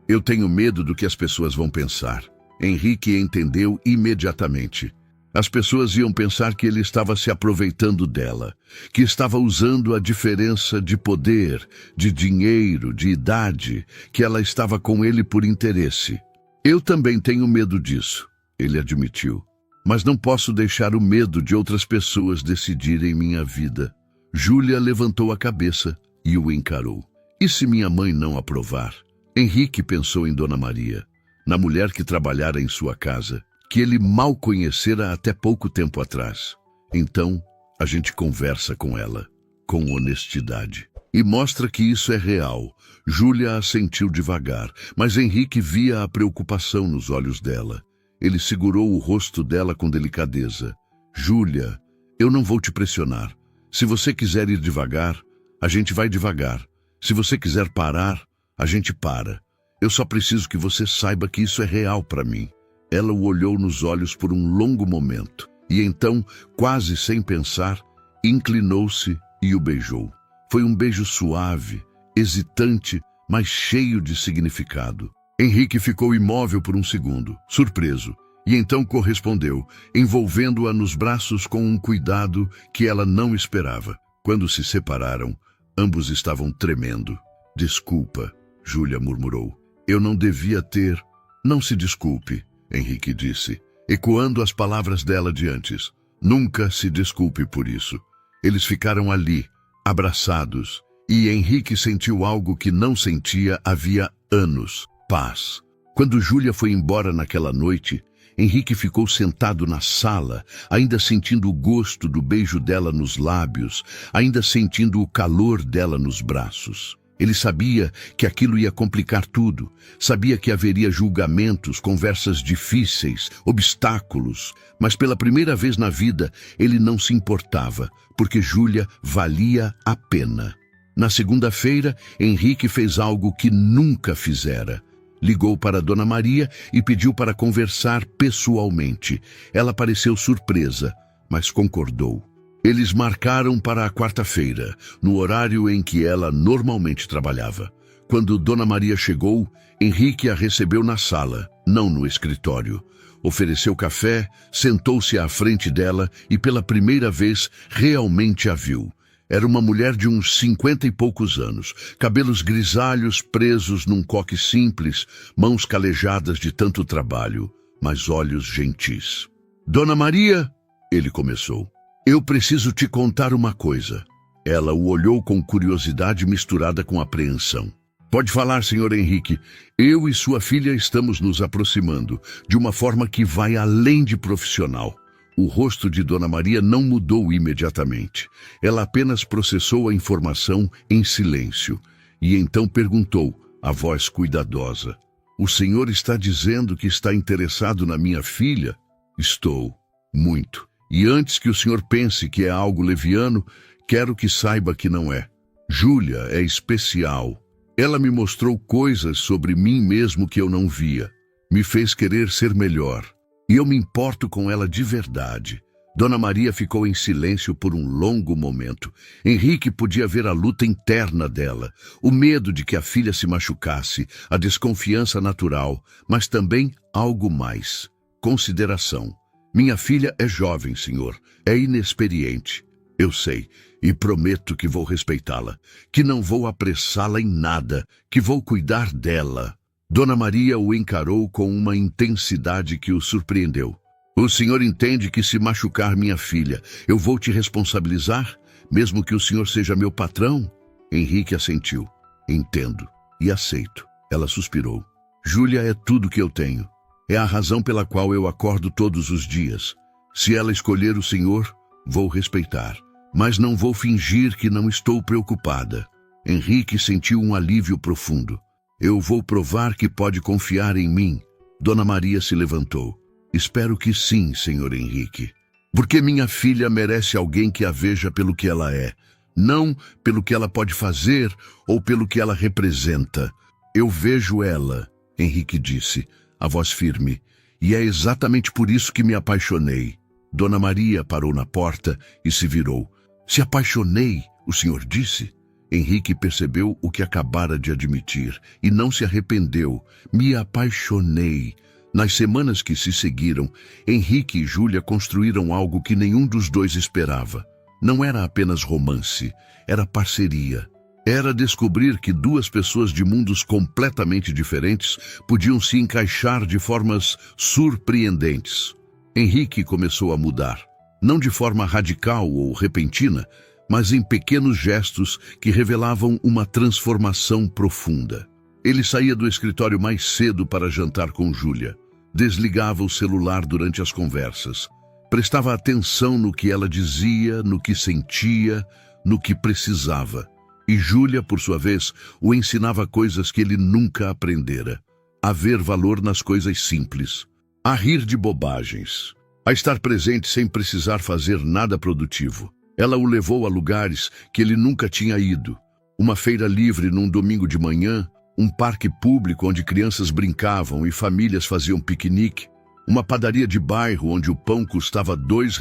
Eu tenho medo do que as pessoas vão pensar. Henrique entendeu imediatamente. As pessoas iam pensar que ele estava se aproveitando dela, que estava usando a diferença de poder, de dinheiro, de idade, que ela estava com ele por interesse. Eu também tenho medo disso, ele admitiu. Mas não posso deixar o medo de outras pessoas decidirem minha vida. Júlia levantou a cabeça e o encarou. E se minha mãe não aprovar? Henrique pensou em Dona Maria, na mulher que trabalhara em sua casa, que ele mal conhecera até pouco tempo atrás. Então, a gente conversa com ela, com honestidade, e mostra que isso é real. Júlia assentiu devagar, mas Henrique via a preocupação nos olhos dela. Ele segurou o rosto dela com delicadeza. Júlia, eu não vou te pressionar. Se você quiser ir devagar, a gente vai devagar. Se você quiser parar, a gente para. Eu só preciso que você saiba que isso é real para mim. Ela o olhou nos olhos por um longo momento, e então, quase sem pensar, inclinou-se e o beijou. Foi um beijo suave, hesitante, mas cheio de significado. Henrique ficou imóvel por um segundo, surpreso, e então correspondeu, envolvendo-a nos braços com um cuidado que ela não esperava. Quando se separaram, ambos estavam tremendo. Desculpa, Júlia murmurou. Eu não devia ter... Não se desculpe, Henrique disse, ecoando as palavras dela de antes. Nunca se desculpe por isso. Eles ficaram ali, abraçados, e Henrique sentiu algo que não sentia havia anos. Paz. Quando Júlia foi embora naquela noite, Henrique ficou sentado na sala, ainda sentindo o gosto do beijo dela nos lábios, ainda sentindo o calor dela nos braços. Ele sabia que aquilo ia complicar tudo, sabia que haveria julgamentos, conversas difíceis, obstáculos, mas pela primeira vez na vida ele não se importava, porque Júlia valia a pena. Na segunda-feira, Henrique fez algo que nunca fizera. Ligou para Dona Maria e pediu para conversar pessoalmente. Ela pareceu surpresa, mas concordou. Eles marcaram para a quarta-feira, no horário em que ela normalmente trabalhava. Quando Dona Maria chegou, Henrique a recebeu na sala, não no escritório. Ofereceu café, sentou-se à frente dela e pela primeira vez realmente a viu. Era uma mulher de uns 50 e poucos anos, cabelos grisalhos presos num coque simples, mãos calejadas de tanto trabalho, mas olhos gentis. Dona Maria, ele começou. Eu preciso te contar uma coisa. Ela o olhou com curiosidade misturada com apreensão. Pode falar, Sr. Henrique. Eu e sua filha estamos nos aproximando, de uma forma que vai além de profissional. O rosto de Dona Maria não mudou imediatamente. Ela apenas processou a informação em silêncio. E então perguntou, a voz cuidadosa. O senhor está dizendo que está interessado na minha filha? Estou. Muito. E antes que o senhor pense que é algo leviano, quero que saiba que não é. Júlia é especial. Ela me mostrou coisas sobre mim mesmo que eu não via. Me fez querer ser melhor. E eu me importo com ela de verdade. Dona Maria ficou em silêncio por um longo momento. Henrique podia ver a luta interna dela, o medo de que a filha se machucasse, a desconfiança natural, mas também algo mais: consideração. Minha filha é jovem, senhor, é inexperiente. Eu sei, e prometo que vou respeitá-la, que não vou apressá-la em nada, que vou cuidar dela. Dona Maria o encarou com uma intensidade que o surpreendeu. O senhor entende que se machucar minha filha, eu vou te responsabilizar, mesmo que o senhor seja meu patrão? Henrique assentiu. Entendo e aceito. Ela suspirou. Júlia é tudo que eu tenho. É a razão pela qual eu acordo todos os dias. Se ela escolher o senhor, vou respeitar. Mas não vou fingir que não estou preocupada. Henrique sentiu um alívio profundo. Eu vou provar que pode confiar em mim. Dona Maria se levantou. Espero que sim, senhor Henrique. Porque minha filha merece alguém que a veja pelo que ela é, não pelo que ela pode fazer ou pelo que ela representa. Eu vejo ela, Henrique disse, a voz firme, e é exatamente por isso que me apaixonei. Dona Maria parou na porta e se virou. Se apaixonei, o senhor disse? Henrique percebeu o que acabara de admitir e não se arrependeu. Me apaixonei. Nas semanas que se seguiram, Henrique e Júlia construíram algo que nenhum dos dois esperava. Não era apenas romance, era parceria. Era descobrir que duas pessoas de mundos completamente diferentes podiam se encaixar de formas surpreendentes. Henrique começou a mudar, não de forma radical ou repentina, mas em pequenos gestos que revelavam uma transformação profunda. Ele saía do escritório mais cedo para jantar com Júlia. Desligava o celular durante as conversas. Prestava atenção no que ela dizia, no que sentia, no que precisava. E Júlia, por sua vez, o ensinava coisas que ele nunca aprendera. A ver valor nas coisas simples. A rir de bobagens. A estar presente sem precisar fazer nada produtivo. Ela o levou a lugares que ele nunca tinha ido. Uma feira livre num domingo de manhã, um parque público onde crianças brincavam e famílias faziam piquenique, uma padaria de bairro onde o pão custava R$ 2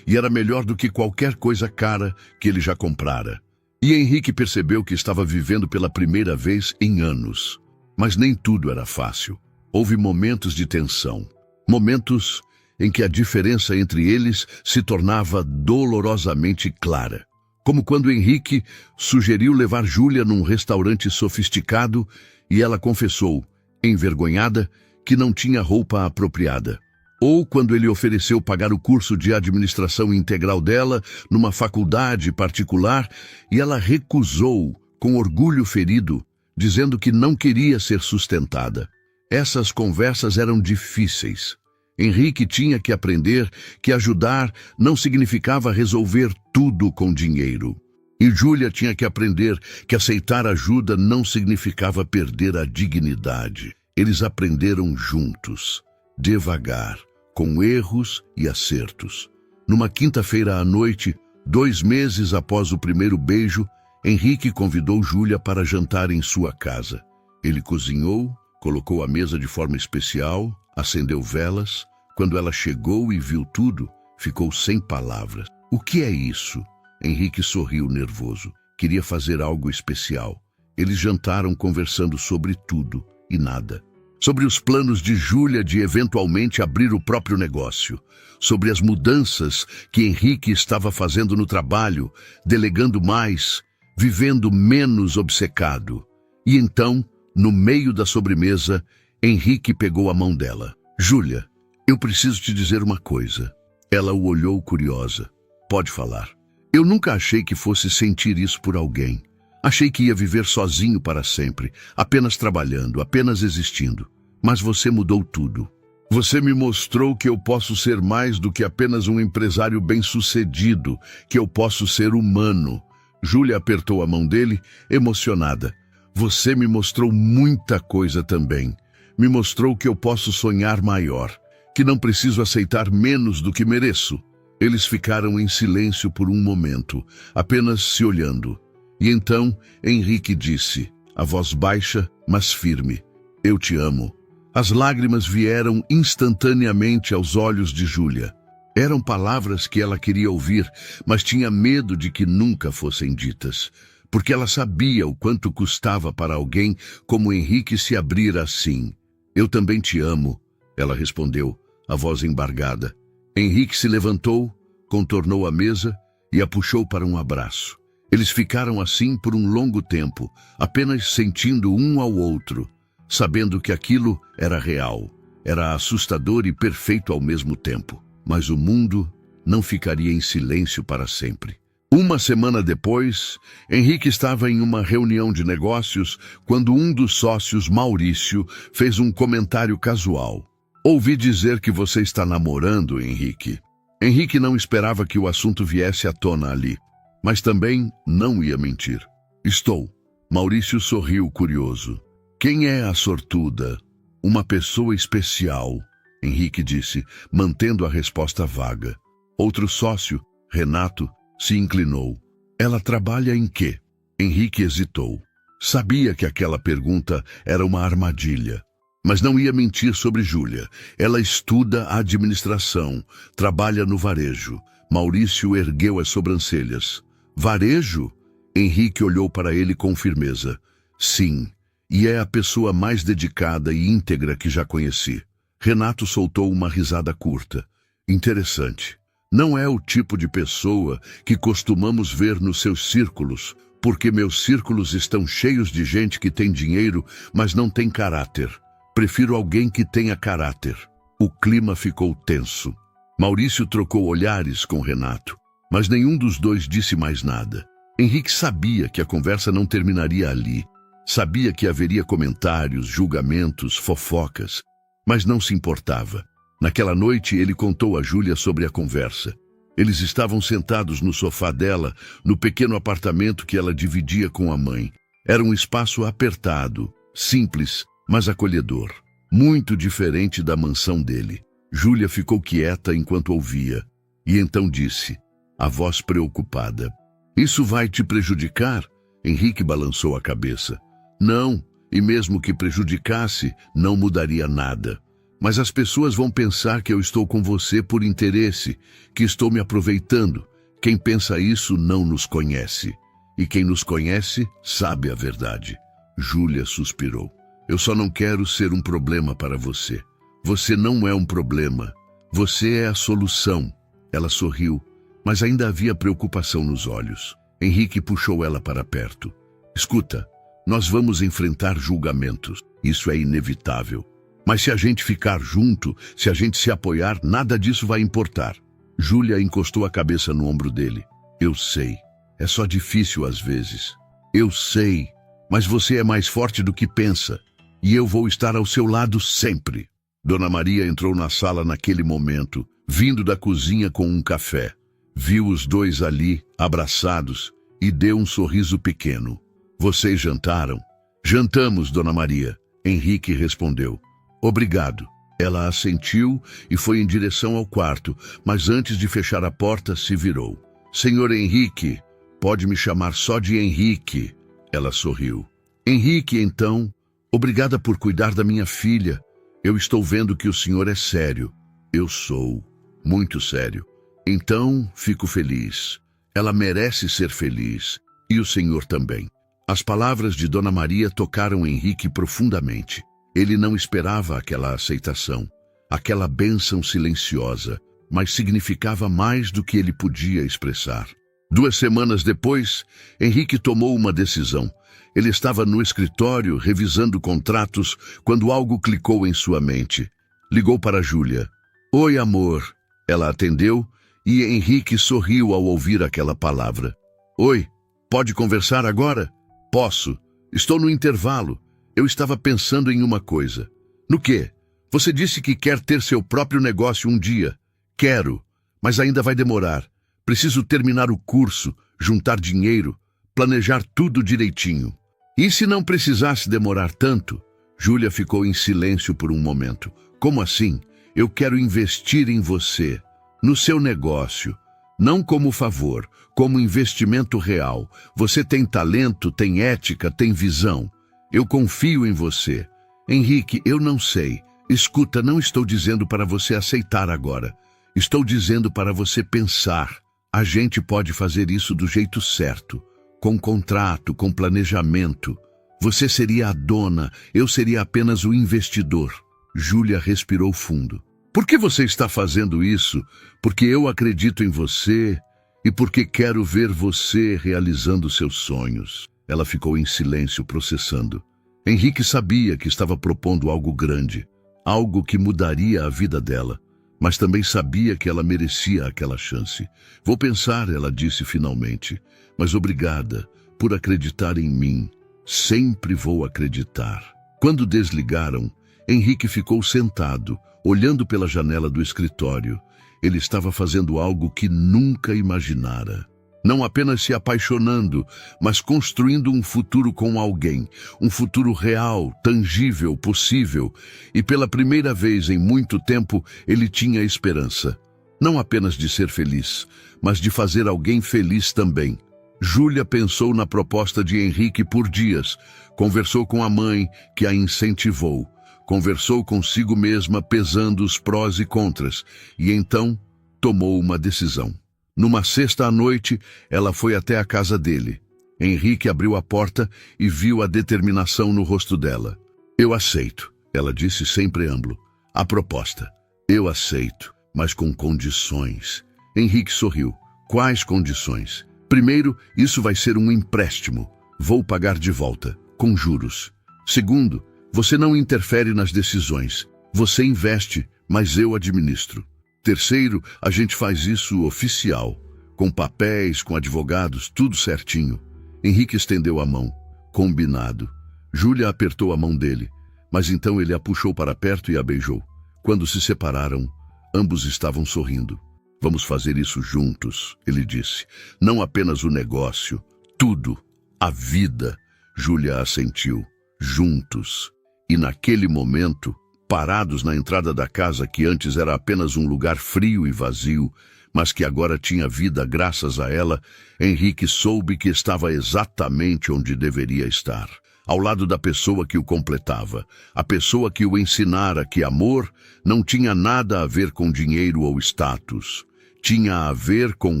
e era melhor do que qualquer coisa cara que ele já comprara. E Henrique percebeu que estava vivendo pela primeira vez em anos. Mas nem tudo era fácil. Houve momentos de tensão, momentos em que a diferença entre eles se tornava dolorosamente clara. Como quando Henrique sugeriu levar Júlia num restaurante sofisticado e ela confessou, envergonhada, que não tinha roupa apropriada. Ou quando ele ofereceu pagar o curso de administração integral dela numa faculdade particular e ela recusou, com orgulho ferido, dizendo que não queria ser sustentada. Essas conversas eram difíceis. Henrique tinha que aprender que ajudar não significava resolver tudo com dinheiro. E Júlia tinha que aprender que aceitar ajuda não significava perder a dignidade. Eles aprenderam juntos, devagar, com erros e acertos. Numa quinta-feira à noite, 2 meses após o primeiro beijo, Henrique convidou Júlia para jantar em sua casa. Ele cozinhou, colocou a mesa de forma especial, acendeu velas. Quando ela chegou e viu tudo, ficou sem palavras. O que é isso? Henrique sorriu nervoso. Queria fazer algo especial. Eles jantaram conversando sobre tudo e nada. Sobre os planos de Júlia de eventualmente abrir o próprio negócio. Sobre as mudanças que Henrique estava fazendo no trabalho, delegando mais, vivendo menos obcecado. E então, no meio da sobremesa, Henrique pegou a mão dela. Júlia, eu preciso te dizer uma coisa. Ela o olhou curiosa. Pode falar. Eu nunca achei que fosse sentir isso por alguém. Achei que ia viver sozinho para sempre, apenas trabalhando, apenas existindo. Mas você mudou tudo. Você me mostrou que eu posso ser mais do que apenas um empresário bem-sucedido, que eu posso ser humano. Júlia apertou a mão dele, emocionada. Você me mostrou muita coisa também. Me mostrou que eu posso sonhar maior, que não preciso aceitar menos do que mereço. Eles ficaram em silêncio por um momento, apenas se olhando. E então Henrique disse, a voz baixa, mas firme, eu te amo. As lágrimas vieram instantaneamente aos olhos de Júlia. Eram palavras que ela queria ouvir, mas tinha medo de que nunca fossem ditas, porque ela sabia o quanto custava para alguém como Henrique se abrir assim. Eu também te amo, ela respondeu, a voz embargada. Henrique se levantou, contornou a mesa e a puxou para um abraço. Eles ficaram assim por um longo tempo, apenas sentindo um ao outro, sabendo que aquilo era real, era assustador e perfeito ao mesmo tempo. Mas o mundo não ficaria em silêncio para sempre. Uma semana depois, Henrique estava em uma reunião de negócios quando um dos sócios, Maurício, fez um comentário casual. Ouvi dizer que você está namorando, Henrique. Henrique não esperava que o assunto viesse à tona ali, mas também não ia mentir. Estou. Maurício sorriu curioso. Quem é a sortuda? Uma pessoa especial, Henrique disse, mantendo a resposta vaga. Outro sócio, Renato, se inclinou. Ela trabalha em quê? Henrique hesitou. Sabia que aquela pergunta era uma armadilha. Mas não ia mentir sobre Júlia. Ela estuda administração, trabalha no varejo. Maurício ergueu as sobrancelhas. Varejo? Henrique olhou para ele com firmeza. Sim, e é a pessoa mais dedicada e íntegra que já conheci. Renato soltou uma risada curta. Interessante. Não é o tipo de pessoa que costumamos ver nos seus círculos, porque meus círculos estão cheios de gente que tem dinheiro, mas não tem caráter. Prefiro alguém que tenha caráter. O clima ficou tenso. Maurício trocou olhares com Renato, mas nenhum dos dois disse mais nada. Henrique sabia que a conversa não terminaria ali. Sabia que haveria comentários, julgamentos, fofocas, mas não se importava. Naquela noite, ele contou a Júlia sobre a conversa. Eles estavam sentados no sofá dela, no pequeno apartamento que ela dividia com a mãe. Era um espaço apertado, simples, mas acolhedor. Muito diferente da mansão dele. Júlia ficou quieta enquanto ouvia, e então disse, a voz preocupada. Isso vai te prejudicar? Henrique balançou a cabeça. Não, e mesmo que prejudicasse, não mudaria nada. Mas as pessoas vão pensar que eu estou com você por interesse, que estou me aproveitando. Quem pensa isso não nos conhece. E quem nos conhece sabe a verdade. Júlia suspirou. Eu só não quero ser um problema para você. Você não é um problema. Você é a solução. Ela sorriu, mas ainda havia preocupação nos olhos. Henrique puxou ela para perto. Escuta, nós vamos enfrentar julgamentos. Isso é inevitável. Mas se a gente ficar junto, se a gente se apoiar, nada disso vai importar. Júlia encostou a cabeça no ombro dele. Eu sei. É só difícil às vezes. Eu sei. Mas você é mais forte do que pensa. E eu vou estar ao seu lado sempre. Dona Maria entrou na sala naquele momento, vindo da cozinha com um café. Viu os dois ali, abraçados, e deu um sorriso pequeno. Vocês jantaram? Jantamos, Dona Maria. Henrique respondeu. Obrigado. Ela assentiu e foi em direção ao quarto, mas antes de fechar a porta, se virou. Senhor Henrique, pode me chamar só de Henrique. Ela sorriu. Henrique, então, obrigada por cuidar da minha filha. Eu estou vendo que o senhor é sério. Eu sou. Muito sério. Então, fico feliz. Ela merece ser feliz. E o senhor também. As palavras de Dona Maria tocaram Henrique profundamente. Ele não esperava aquela aceitação, aquela bênção silenciosa, mas significava mais do que ele podia expressar. 2 semanas depois, Henrique tomou uma decisão. Ele estava no escritório, revisando contratos, quando algo clicou em sua mente. Ligou para Júlia. Oi, amor. Ela atendeu e Henrique sorriu ao ouvir aquela palavra. Oi, pode conversar agora? Posso. Estou no intervalo. Eu estava pensando em uma coisa. No quê? Você disse que quer ter seu próprio negócio um dia. Quero, mas ainda vai demorar. Preciso terminar o curso, juntar dinheiro, planejar tudo direitinho. E se não precisasse demorar tanto? Júlia ficou em silêncio por um momento. Como assim? Eu quero investir em você, no seu negócio. Não como favor, como investimento real. Você tem talento, tem ética, tem visão. Eu confio em você. Henrique, eu não sei. Escuta, não estou dizendo para você aceitar agora. Estou dizendo para você pensar. A gente pode fazer isso do jeito certo, com contrato, com planejamento. Você seria a dona, eu seria apenas o investidor. Júlia respirou fundo. Por que você está fazendo isso? Porque eu acredito em você e porque quero ver você realizando seus sonhos. Ela ficou em silêncio, processando. Henrique sabia que estava propondo algo grande, algo que mudaria a vida dela, mas também sabia que ela merecia aquela chance. Vou pensar, ela disse finalmente, mas obrigada por acreditar em mim. Sempre vou acreditar. Quando desligaram, Henrique ficou sentado, olhando pela janela do escritório. Ele estava fazendo algo que nunca imaginara. Não apenas se apaixonando, mas construindo um futuro com alguém. Um futuro real, tangível, possível. E pela primeira vez em muito tempo, ele tinha esperança. Não apenas de ser feliz, mas de fazer alguém feliz também. Júlia pensou na proposta de Henrique por dias. Conversou com a mãe, que a incentivou. Conversou consigo mesma, pesando os prós e contras. E então, tomou uma decisão. Numa sexta à noite, ela foi até a casa dele. Henrique abriu a porta e viu a determinação no rosto dela. Eu aceito, ela disse sem preâmbulo. A proposta. Eu aceito, mas com condições. Henrique sorriu. Quais condições? Primeiro, isso vai ser um empréstimo. Vou pagar de volta, com juros. Segundo, você não interfere nas decisões. Você investe, mas eu administro. Terceiro, a gente faz isso oficial, com papéis, com advogados, tudo certinho. Henrique estendeu a mão. Combinado. Júlia apertou a mão dele, mas então ele a puxou para perto e a beijou. Quando se separaram, ambos estavam sorrindo. Vamos fazer isso juntos, ele disse. Não apenas o negócio, tudo, a vida. Júlia assentiu. Juntos. E naquele momento, parados na entrada da casa que antes era apenas um lugar frio e vazio, mas que agora tinha vida graças a ela, Henrique soube que estava exatamente onde deveria estar. Ao lado da pessoa que o completava, a pessoa que o ensinara que amor não tinha nada a ver com dinheiro ou status. Tinha a ver com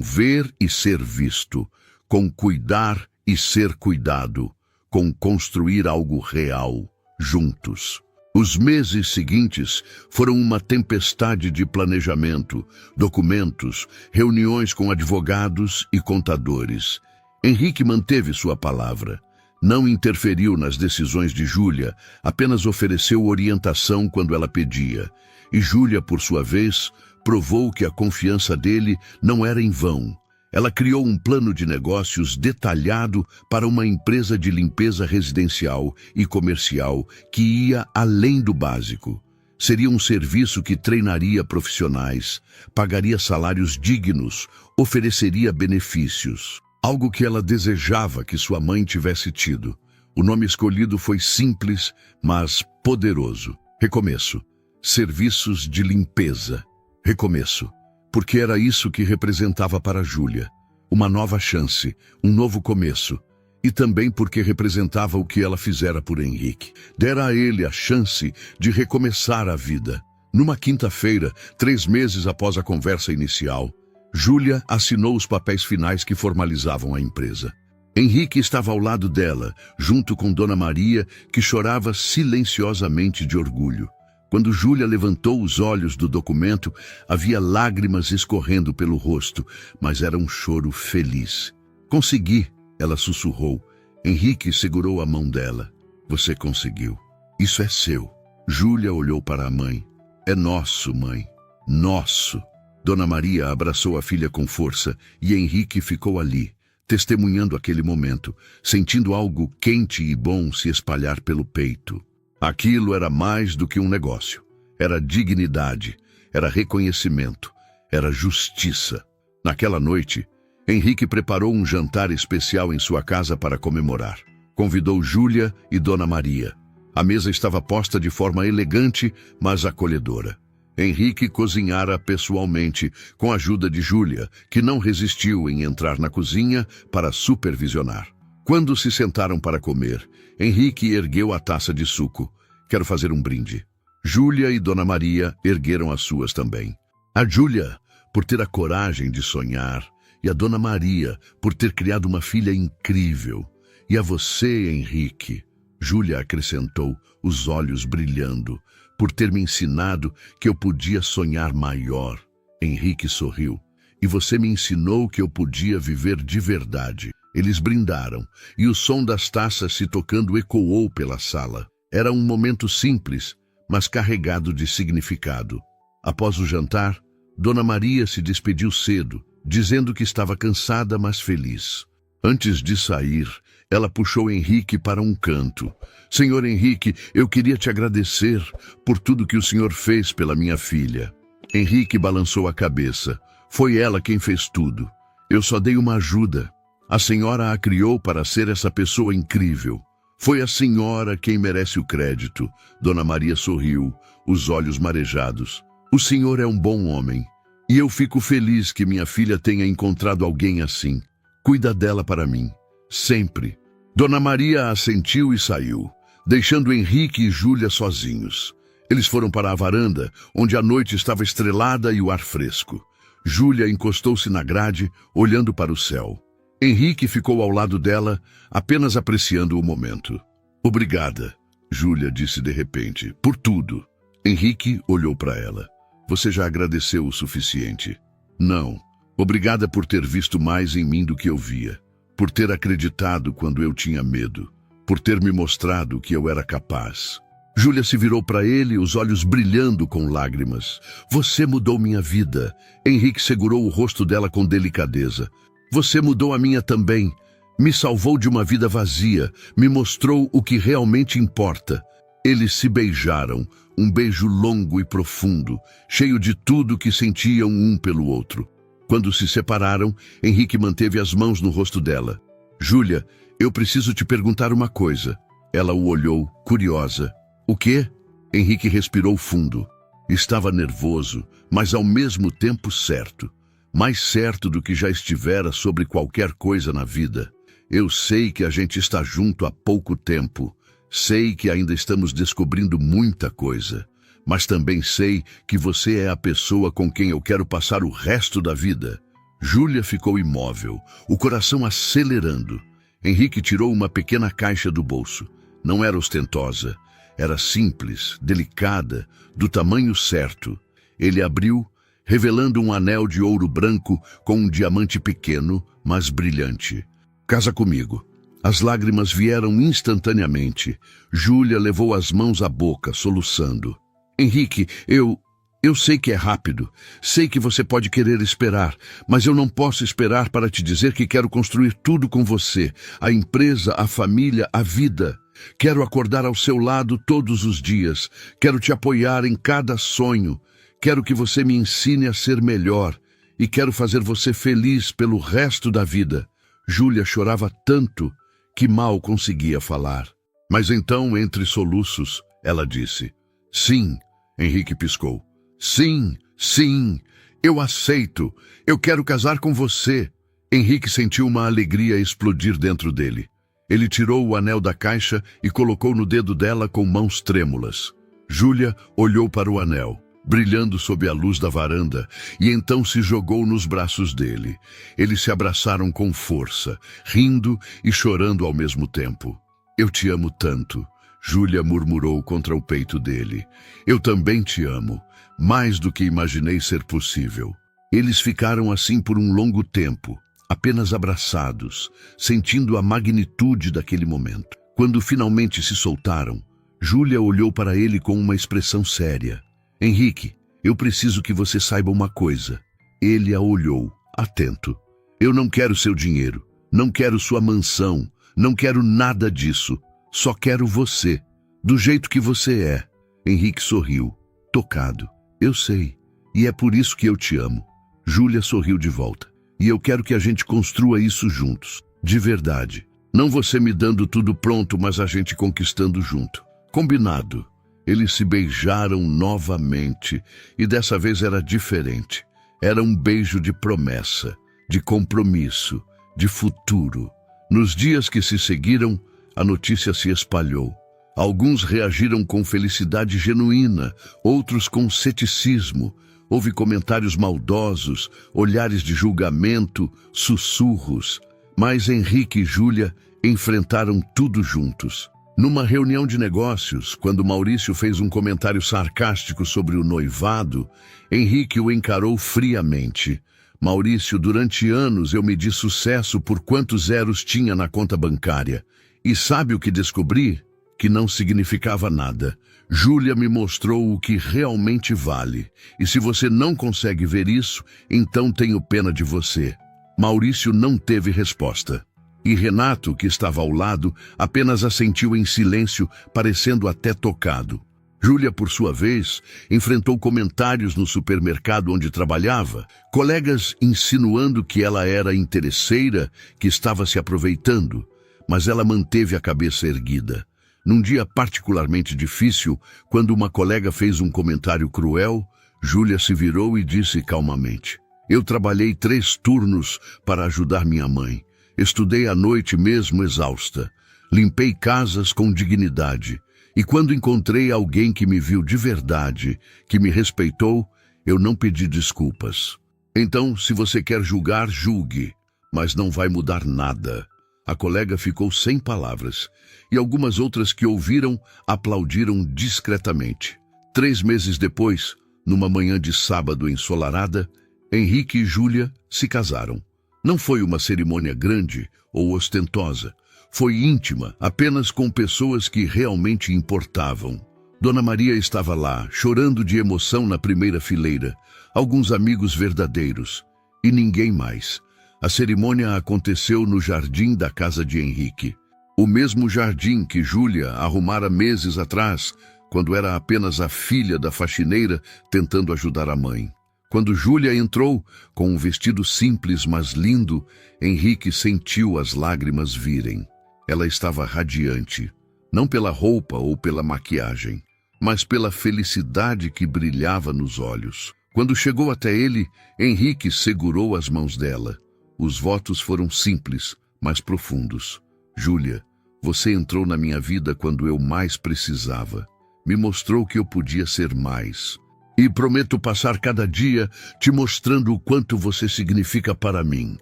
ver e ser visto, com cuidar e ser cuidado, com construir algo real, juntos. Os meses seguintes foram uma tempestade de planejamento, documentos, reuniões com advogados e contadores. Henrique manteve sua palavra. Não interferiu nas decisões de Júlia, apenas ofereceu orientação quando ela pedia. E Júlia, por sua vez, provou que a confiança dele não era em vão. Ela criou um plano de negócios detalhado para uma empresa de limpeza residencial e comercial que ia além do básico. Seria um serviço que treinaria profissionais, pagaria salários dignos, ofereceria benefícios. Algo que ela desejava que sua mãe tivesse tido. O nome escolhido foi simples, mas poderoso. Recomeço. Serviços de limpeza. Recomeço. Porque era isso que representava para Júlia. Uma nova chance, um novo começo. E também porque representava o que ela fizera por Henrique. Dera a ele a chance de recomeçar a vida. Numa quinta-feira, 3 meses após a conversa inicial, Júlia assinou os papéis finais que formalizavam a empresa. Henrique estava ao lado dela, junto com Dona Maria, que chorava silenciosamente de orgulho. Quando Júlia levantou os olhos do documento, havia lágrimas escorrendo pelo rosto, mas era um choro feliz. Consegui, ela sussurrou. Henrique segurou a mão dela. Você conseguiu. Isso é seu. Júlia olhou para a mãe. É nosso, mãe. Nosso. Dona Maria abraçou a filha com força e Henrique ficou ali, testemunhando aquele momento, sentindo algo quente e bom se espalhar pelo peito. Aquilo era mais do que um negócio. Era dignidade, era reconhecimento, era justiça. Naquela noite, Henrique preparou um jantar especial em sua casa para comemorar. Convidou Júlia e Dona Maria. A mesa estava posta de forma elegante, mas acolhedora. Henrique cozinhara pessoalmente, com a ajuda de Júlia, que não resistiu em entrar na cozinha para supervisionar. Quando se sentaram para comer, Henrique ergueu a taça de suco. Quero fazer um brinde. Júlia e Dona Maria ergueram as suas também. A Júlia, por ter a coragem de sonhar, e a Dona Maria por ter criado uma filha incrível. E a você, Henrique, Júlia acrescentou, os olhos brilhando, por ter me ensinado que eu podia sonhar maior. Henrique sorriu. E você me ensinou que eu podia viver de verdade. Eles brindaram, e o som das taças se tocando ecoou pela sala. Era um momento simples, mas carregado de significado. Após o jantar, Dona Maria se despediu cedo, dizendo que estava cansada, mas feliz. Antes de sair, ela puxou Henrique para um canto. Senhor Henrique, eu queria te agradecer por tudo que o senhor fez pela minha filha. Henrique balançou a cabeça. Foi ela quem fez tudo. Eu só dei uma ajuda. A senhora a criou para ser essa pessoa incrível. Foi a senhora quem merece o crédito. Dona Maria sorriu, os olhos marejados. O senhor é um bom homem. E eu fico feliz que minha filha tenha encontrado alguém assim. Cuida dela para mim. Sempre. Dona Maria assentiu e saiu, deixando Henrique e Júlia sozinhos. Eles foram para a varanda, onde a noite estava estrelada e o ar fresco. Júlia encostou-se na grade, olhando para o céu. Henrique ficou ao lado dela, apenas apreciando o momento. Obrigada, Júlia disse de repente, por tudo. Henrique olhou para ela. Você já agradeceu o suficiente? Não. Obrigada por ter visto mais em mim do que eu via. Por ter acreditado quando eu tinha medo. Por ter me mostrado que eu era capaz. Júlia se virou para ele, os olhos brilhando com lágrimas. Você mudou minha vida. Henrique segurou o rosto dela com delicadeza. Você mudou a minha também. Me salvou de uma vida vazia. Me mostrou o que realmente importa. Eles se beijaram, um beijo longo e profundo, cheio de tudo que sentiam um pelo outro. Quando se separaram, Henrique manteve as mãos no rosto dela. Júlia, eu preciso te perguntar uma coisa. Ela o olhou, curiosa. O quê? Henrique respirou fundo. Estava nervoso, mas ao mesmo tempo certo. Mais certo do que já estivera sobre qualquer coisa na vida. Eu sei que a gente está junto há pouco tempo. Sei que ainda estamos descobrindo muita coisa. Mas também sei que você é a pessoa com quem eu quero passar o resto da vida. Júlia ficou imóvel, o coração acelerando. Henrique tirou uma pequena caixa do bolso. Não era ostentosa. Era simples, delicada, do tamanho certo. Ele abriu, revelando um anel de ouro branco com um diamante pequeno, mas brilhante. Casa comigo. As lágrimas vieram instantaneamente. Júlia levou as mãos à boca, soluçando. Henrique, eu sei que é rápido. Sei que você pode querer esperar, mas eu não posso esperar para te dizer que quero construir tudo com você. A empresa, a família, a vida. Quero acordar ao seu lado todos os dias. Quero te apoiar em cada sonho. Quero que você me ensine a ser melhor. E quero fazer você feliz pelo resto da vida. Júlia chorava tanto que mal conseguia falar. Mas então, entre soluços, ela disse: Sim, Henrique piscou. Sim, sim, eu aceito. Eu quero casar com você. Henrique sentiu uma alegria explodir dentro dele. Ele tirou o anel da caixa e colocou no dedo dela com mãos trêmulas. Júlia olhou para o anel, brilhando sob a luz da varanda, e então se jogou nos braços dele. Eles se abraçaram com força, rindo e chorando ao mesmo tempo. Eu te amo tanto, Júlia murmurou contra o peito dele. Eu também te amo, mais do que imaginei ser possível. Eles ficaram assim por um longo tempo, apenas abraçados, sentindo a magnitude daquele momento. Quando finalmente se soltaram, Júlia olhou para ele com uma expressão séria. Henrique, eu preciso que você saiba uma coisa. Ele a olhou, atento. Eu não quero seu dinheiro, não quero sua mansão, não quero nada disso. Só quero você, do jeito que você é. Henrique sorriu, tocado. Eu sei, e é por isso que eu te amo. Júlia sorriu de volta. E eu quero que a gente construa isso juntos, de verdade. Não você me dando tudo pronto, mas a gente conquistando junto. Combinado. Eles se beijaram novamente, e dessa vez era diferente. Era um beijo de promessa, de compromisso, de futuro. Nos dias que se seguiram, a notícia se espalhou. Alguns reagiram com felicidade genuína, outros com ceticismo, Houve comentários maldosos, olhares de julgamento, sussurros. Mas Henrique e Júlia enfrentaram tudo juntos. Numa reunião de negócios, quando Maurício fez um comentário sarcástico sobre o noivado, Henrique o encarou friamente. Maurício, durante anos eu medi sucesso por quantos zeros tinha na conta bancária. E sabe o que descobri? Que não significava nada. Júlia me mostrou o que realmente vale. E se você não consegue ver isso, então tenho pena de você. Maurício não teve resposta. E Renato, que estava ao lado, apenas assentiu em silêncio, parecendo até tocado. Júlia, por sua vez, enfrentou comentários no supermercado onde trabalhava, colegas insinuando que ela era interesseira, que estava se aproveitando, mas ela manteve a cabeça erguida. Num dia particularmente difícil, quando uma colega fez um comentário cruel, Júlia se virou e disse calmamente: "Eu trabalhei 3 turnos para ajudar minha mãe. Estudei à noite mesmo exausta. Limpei casas com dignidade. E quando encontrei alguém que me viu de verdade, que me respeitou, eu não pedi desculpas. Então, se você quer julgar, julgue, mas não vai mudar nada." A colega ficou sem palavras, e algumas outras que ouviram aplaudiram discretamente. 3 meses depois, numa manhã de sábado ensolarada, Henrique e Júlia se casaram. Não foi uma cerimônia grande ou ostentosa. Foi íntima, apenas com pessoas que realmente importavam. Dona Maria estava lá, chorando de emoção na primeira fileira, alguns amigos verdadeiros, e ninguém mais. A cerimônia aconteceu no jardim da casa de Henrique. O mesmo jardim que Júlia arrumara meses atrás, quando era apenas a filha da faxineira tentando ajudar a mãe. Quando Júlia entrou, com um vestido simples mas lindo, Henrique sentiu as lágrimas virem. Ela estava radiante, não pela roupa ou pela maquiagem, mas pela felicidade que brilhava nos olhos. Quando chegou até ele, Henrique segurou as mãos dela. Os votos foram simples, mas profundos. "Júlia, você entrou na minha vida quando eu mais precisava. Me mostrou que eu podia ser mais. E prometo passar cada dia te mostrando o quanto você significa para mim."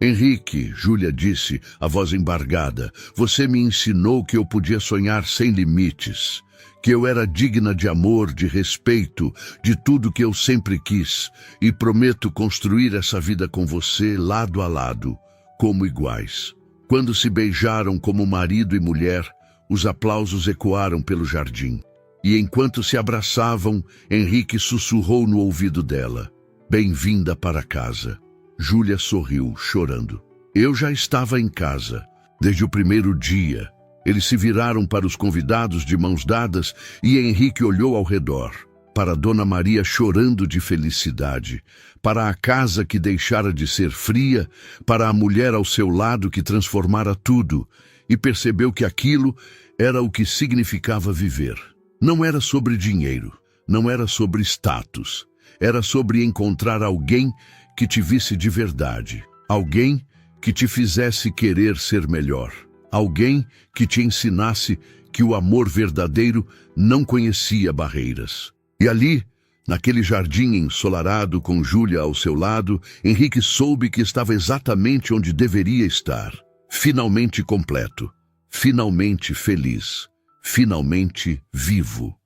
"Henrique", Júlia disse, a voz embargada, "você me ensinou que eu podia sonhar sem limites, que eu era digna de amor, de respeito, de tudo que eu sempre quis, e prometo construir essa vida com você lado a lado, como iguais." Quando se beijaram como marido e mulher, os aplausos ecoaram pelo jardim. E enquanto se abraçavam, Henrique sussurrou no ouvido dela: "Bem-vinda para casa." Júlia sorriu, chorando. Eu já estava em casa, desde o primeiro dia. Eles se viraram para os convidados de mãos dadas e Henrique olhou ao redor, para Dona Maria chorando de felicidade, para a casa que deixara de ser fria, para a mulher ao seu lado que transformara tudo, e percebeu que aquilo era o que significava viver. Não era sobre dinheiro, não era sobre status, era sobre encontrar alguém que te visse de verdade, alguém que te fizesse querer ser melhor, alguém que te ensinasse que o amor verdadeiro não conhecia barreiras. E ali, naquele jardim ensolarado com Júlia ao seu lado, Henrique soube que estava exatamente onde deveria estar, finalmente completo, finalmente feliz, finalmente vivo.